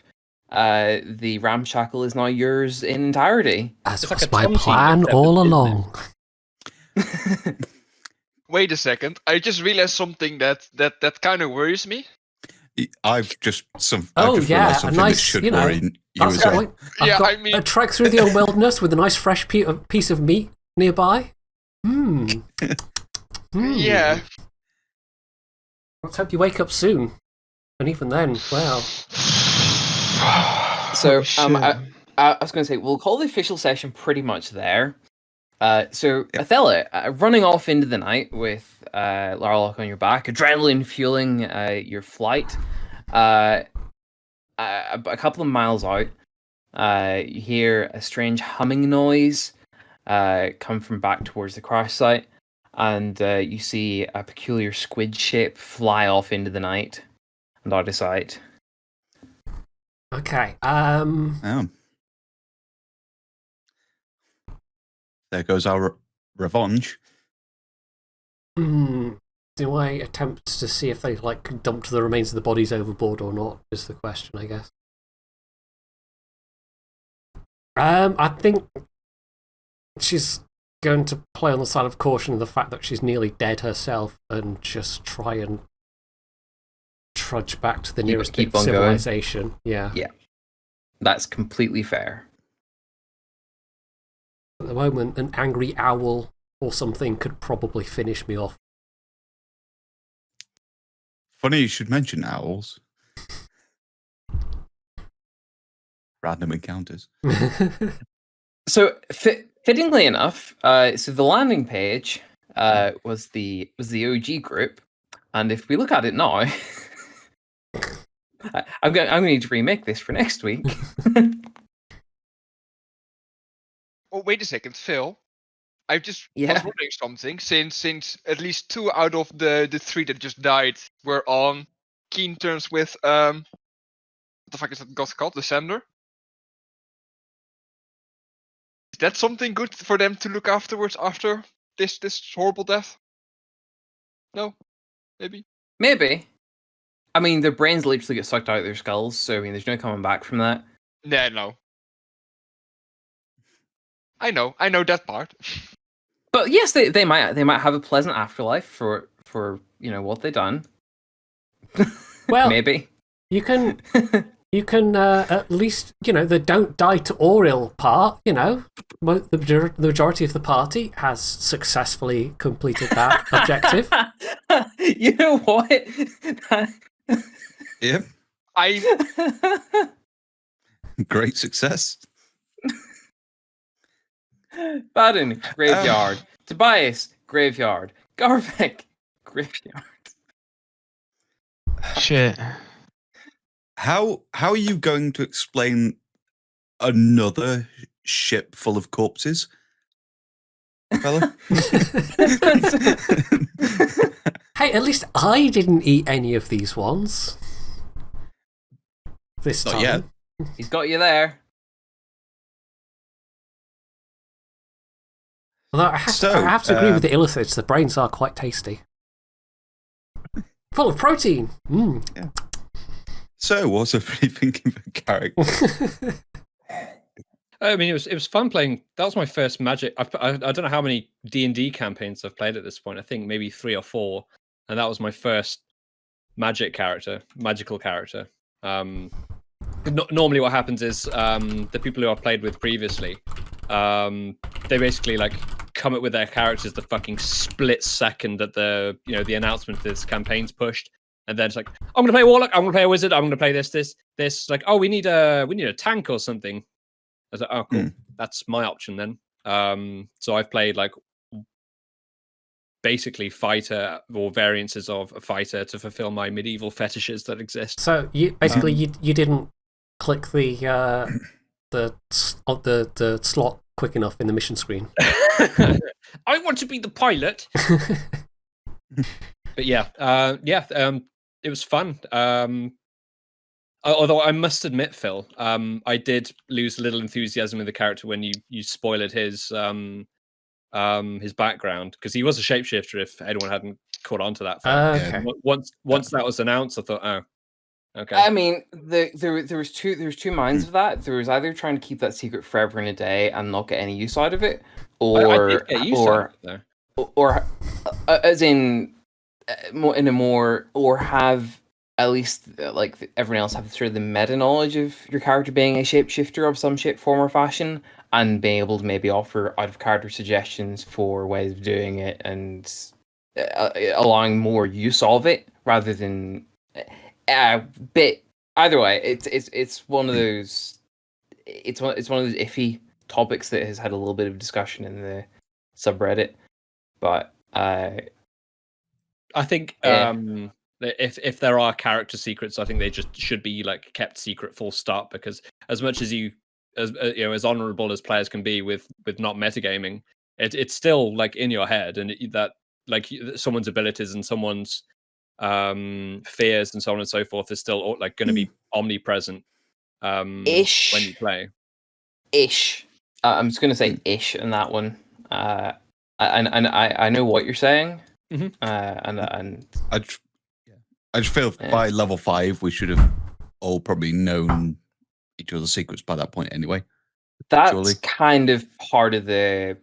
the ramshackle is now yours in entirety. As was my plan all along. Wait a second. I just realized something that kind of worries me. I've just realised a something nice, that should worry you as that's well. Yeah, I mean, a trek through the wilderness with a nice fresh piece of meat nearby. Yeah. Let's hope you wake up soon. And even then, wow. So, I was going to say, we'll call the official session pretty much there. Othello, running off into the night with Larlock on your back, adrenaline fueling your flight. A couple of miles out, you hear a strange humming noise come from back towards the crash site, and you see a peculiar squid shape fly off into the night and out of sight. Okay. There goes our revenge. Do I attempt to see if they like dumped the remains of the bodies overboard or not? Is the question, I guess. I think she's going to play on the side of caution in the fact that she's nearly dead herself and just try and trudge back to the nearest keep big on going. civilization. Yeah. That's completely fair. At the moment, an angry owl or something could probably finish me off. Funny you should mention owls. Random encounters. So fittingly enough, so the landing page was the OG group, and if we look at it now, I'm going to need to remake this for next week. Oh, wait a second, Phil. I just Yeah. was wondering something. Since at least 2 out of the 3 that just died were on keen terms with what the fuck is that god called? The Sender? Is that something good for them to look afterwards after this horrible death? No? Maybe? Maybe. I mean, their brains literally get sucked out of their skulls, so I mean, there's no coming back from that. Nah, no. I know that part. But yes, they might have a pleasant afterlife for what they done. Well, maybe you can at least the don't die to Auril part. The majority of the party has successfully completed that objective. You know what? Yep. Great success. Baden, graveyard. Tobias, graveyard. Garvek, graveyard. Shit. How are you going to explain another ship full of corpses, fella? Hey, at least I didn't eat any of these ones. This Not time. yet. He's got you there. Although I have to agree with the Illithids, the brains are quite tasty. Full of protein. Yeah. So, what's everybody thinking of a character? I mean, it was fun playing. That was my first Magic. I don't know how many D&D campaigns I've played at this point. I think maybe 3 or 4, and that was my first magical character. Normally, what happens is the people who I've played with previously, they basically like come up with their characters the fucking split second that the announcement of this campaign's pushed. And then it's like, I'm gonna play a warlock, I'm gonna play a wizard, I'm gonna play this. Like, oh, we need a tank or something. I was like, oh, cool, that's my option then. So I've played like basically fighter or variances of a fighter to fulfill my medieval fetishes that exist. So you basically you didn't click the slot quick enough in the mission screen. I want to be the pilot. But yeah, it was fun. Although I must admit, Phil, I did lose a little enthusiasm in the character when you spoiled his background, because he was a shapeshifter. If anyone hadn't caught on to that fact. Okay. Once that was announced, I thought, oh, okay. I mean, there was two minds of that. There was either trying to keep that secret forever and a day and not get any use out of it, or I did get used out of it, though. or as in or have at least like everyone else have sort of the meta knowledge of your character being a shapeshifter of some shape, form, or fashion, and being able to maybe offer out of character suggestions for ways of doing it and allowing more use of it rather than. But either way, it's one of those. It's one of those iffy topics that has had a little bit of discussion in the subreddit, but I think if there are character secrets, I think they just should be like kept secret, full stop. Because as much as as honorable as players can be with not metagaming, it's still like in your head, and that like someone's abilities and someone's fears and so on and so forth is still like going to be omnipresent when you play. Ish. I'm just going to say ish in that one. And I know what you're saying. Mhm. And I just feel Yeah. by level 5 we should have all probably known each other's secrets by that point anyway. that's Surely. kind of part of the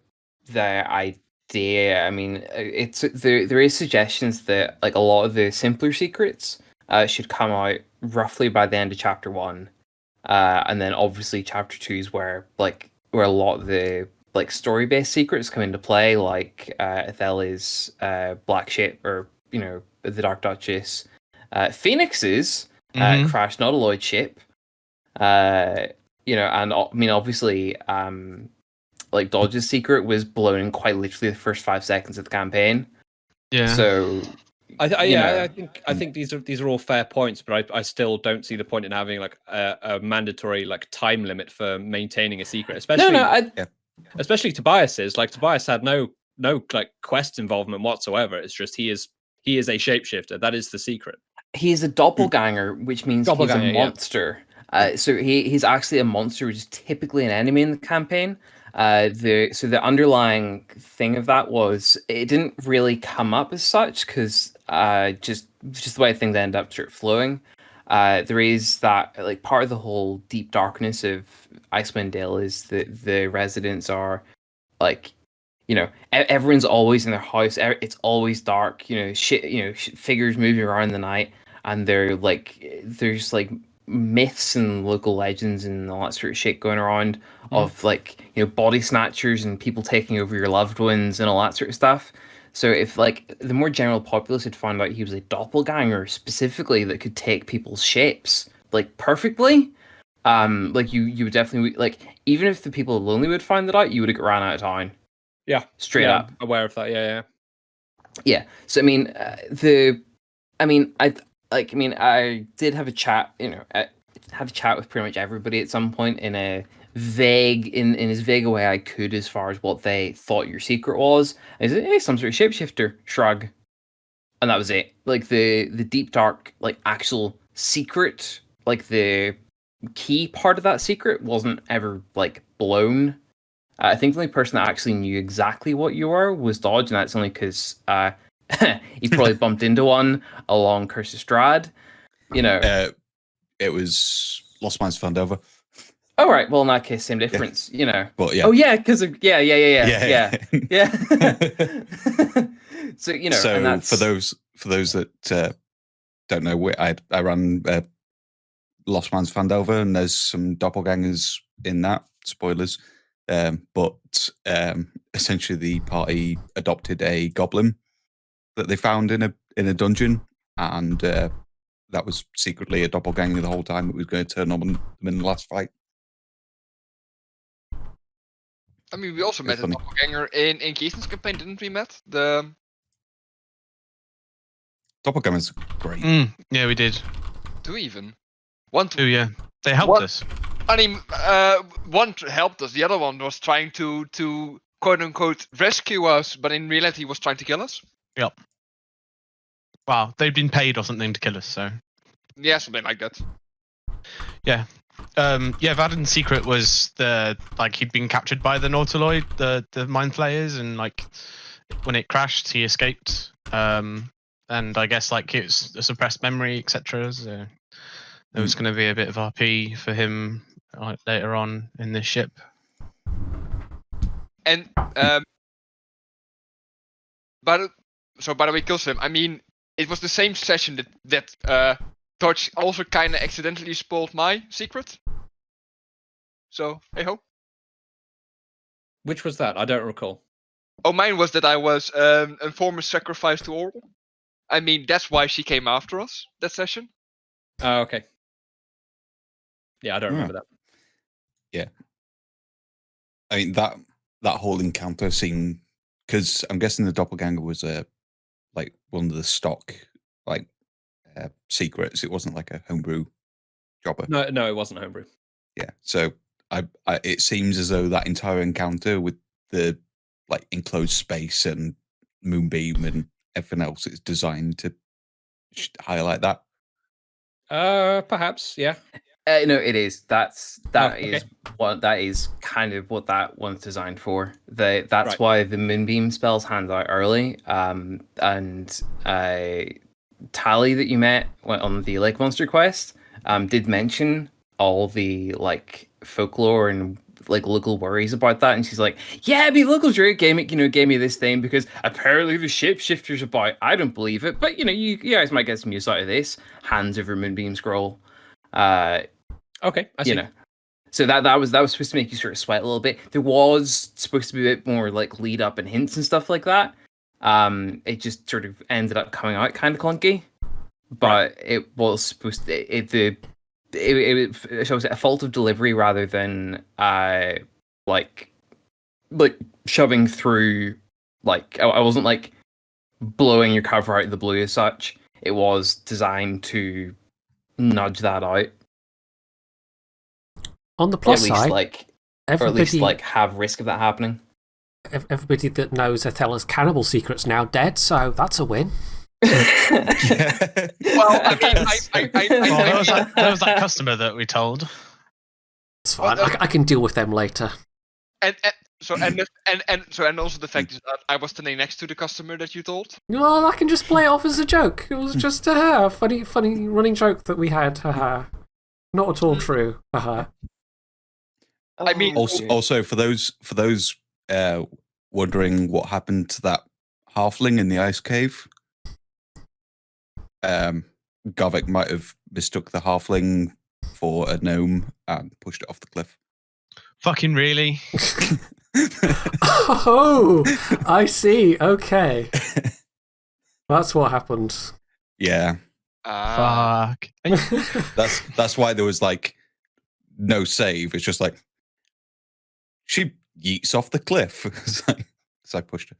idea. I mean, it's there is suggestions that like a lot of the simpler secrets should come out roughly by the end of chapter 1, and then obviously chapter 2 is where a lot of the like story based secrets come into play, like Athelia's black ship, or the Dark Duchess, Phoenix's Mhm. crashed Nautiloid ship. And I mean, obviously, like Dodge's secret was blown in quite literally the first 5 seconds of the campaign. Yeah. So I think these are all fair points, but I still don't see the point in having like a mandatory like time limit for maintaining a secret, especially Tobias's. Like Tobias had no like quest involvement whatsoever. It's just he is a shapeshifter. That is the secret. he's a doppelganger, which means he's a Doppelganger, yeah. monster. So he's actually a monster, which is typically an enemy in the campaign. The underlying thing of that was it didn't really come up as such because just the way things end up sort of flowing. There is that like part of the whole deep darkness of Icewind Dale is that the residents are like everyone's always in their house. It's always dark. Figures moving around in the night, and there's like myths and local legends and all that sort of shit going around of like body snatchers and people taking over your loved ones and all that sort of stuff. So if like the more general populace had found out he was a doppelganger specifically that could take people's shapes like perfectly, like you would definitely like, even if the people of Lonely would find that out, you would have ran out of town. Yeah, Straight up. I'm aware of that. Yeah. So I mean, I did have a chat. I have a chat with pretty much everybody at some point in a vague, in as vague a way I could, as far as what they thought your secret was. I said, hey, some sort of shapeshifter. Shrug, and that was it. Like the deep dark, like actual secret, like the key part of that secret wasn't ever like blown. I think the only person that actually knew exactly what you were was Dodge, and that's only because he probably bumped into one along Curse of Strahd. It was Lost Mines Found Over. Oh right, well in that case, same difference. But yeah. Oh yeah, because of yeah. So So and that's... for those that don't know, I ran Lost Mines Found Over, and there's some doppelgangers in that. Spoilers. But essentially the party adopted a goblin that they found in a dungeon, and that was secretly a doppelganger the whole time. It was going to turn on them in the last fight. I mean, we also met a doppelganger in Keaton's campaign, didn't we, Matt? The doppelgangers are great. Yeah, we did. 2 even. 2, yeah. They helped us. I mean, one helped us. The other one was trying to quote unquote rescue us, but in reality was trying to kill us. Yep. Wow, they'd been paid or something to kill us, so. Yeah, something like that. Yeah. Vadin's secret was he'd been captured by the Nautiloid, the mind flayers, and like when it crashed, he escaped. And I guess like it's a suppressed memory, etc. So there was going to be a bit of RP for him later on in this ship. And by the way, kills him. I mean, it was the same session that Dodge also kind of accidentally spoiled my secret. So hey ho. Which was that? I don't recall. Oh, mine was that I was informer sacrificed to Oral. I mean, that's why she came after us that session. Oh, okay. Yeah, I don't remember that. Yeah. I mean, that whole encounter scene, because I'm guessing the doppelganger was like one of the stock secrets. It wasn't like a homebrew jobber. No, it wasn't homebrew. Yeah. So I it seems as though that entire encounter with the like enclosed space and moonbeam and everything else is designed to highlight that. Perhaps, yeah. No, it is. That okay. is kind of what that one's designed for. That's Right. why the Moonbeam spells hand out early. And Tally that you met on the Lake Monster quest did mention all the like folklore and like local worries about that, and she's like, "Yeah, the local druid gave me this thing because apparently the shapeshifter's about. I don't believe it, but you guys might get some use out of this." Hands over Moonbeam scroll. Okay, I see. So that was supposed to make you sort of sweat a little bit. There was supposed to be a bit more like lead up and hints and stuff like that. It just sort of ended up coming out kind of clunky, but it was supposed to. It shows a fault of delivery rather than like shoving through. Like I wasn't like blowing your cover out of the blue as such. It was designed to nudge that out. On the plus side, or at least like have risk of that happening. Everybody that knows Athella's cannibal secret's now dead, so that's a win. Well, I mean, there was that customer that we told. It's fine. I can deal with them later. And also the fact is that I was standing next to the customer that you told. Well, I can just play it off as a joke. It was just a funny running joke that we had. Not at all true. I mean, also for those wondering what happened to that halfling in the ice cave, Garvik might have mistook the halfling for a gnome and pushed it off the cliff. Fucking really? Oh, I see. Okay, that's what happened. Yeah. Fuck. That's why there was like no save. It's just like she yeets off the cliff. So I pushed her.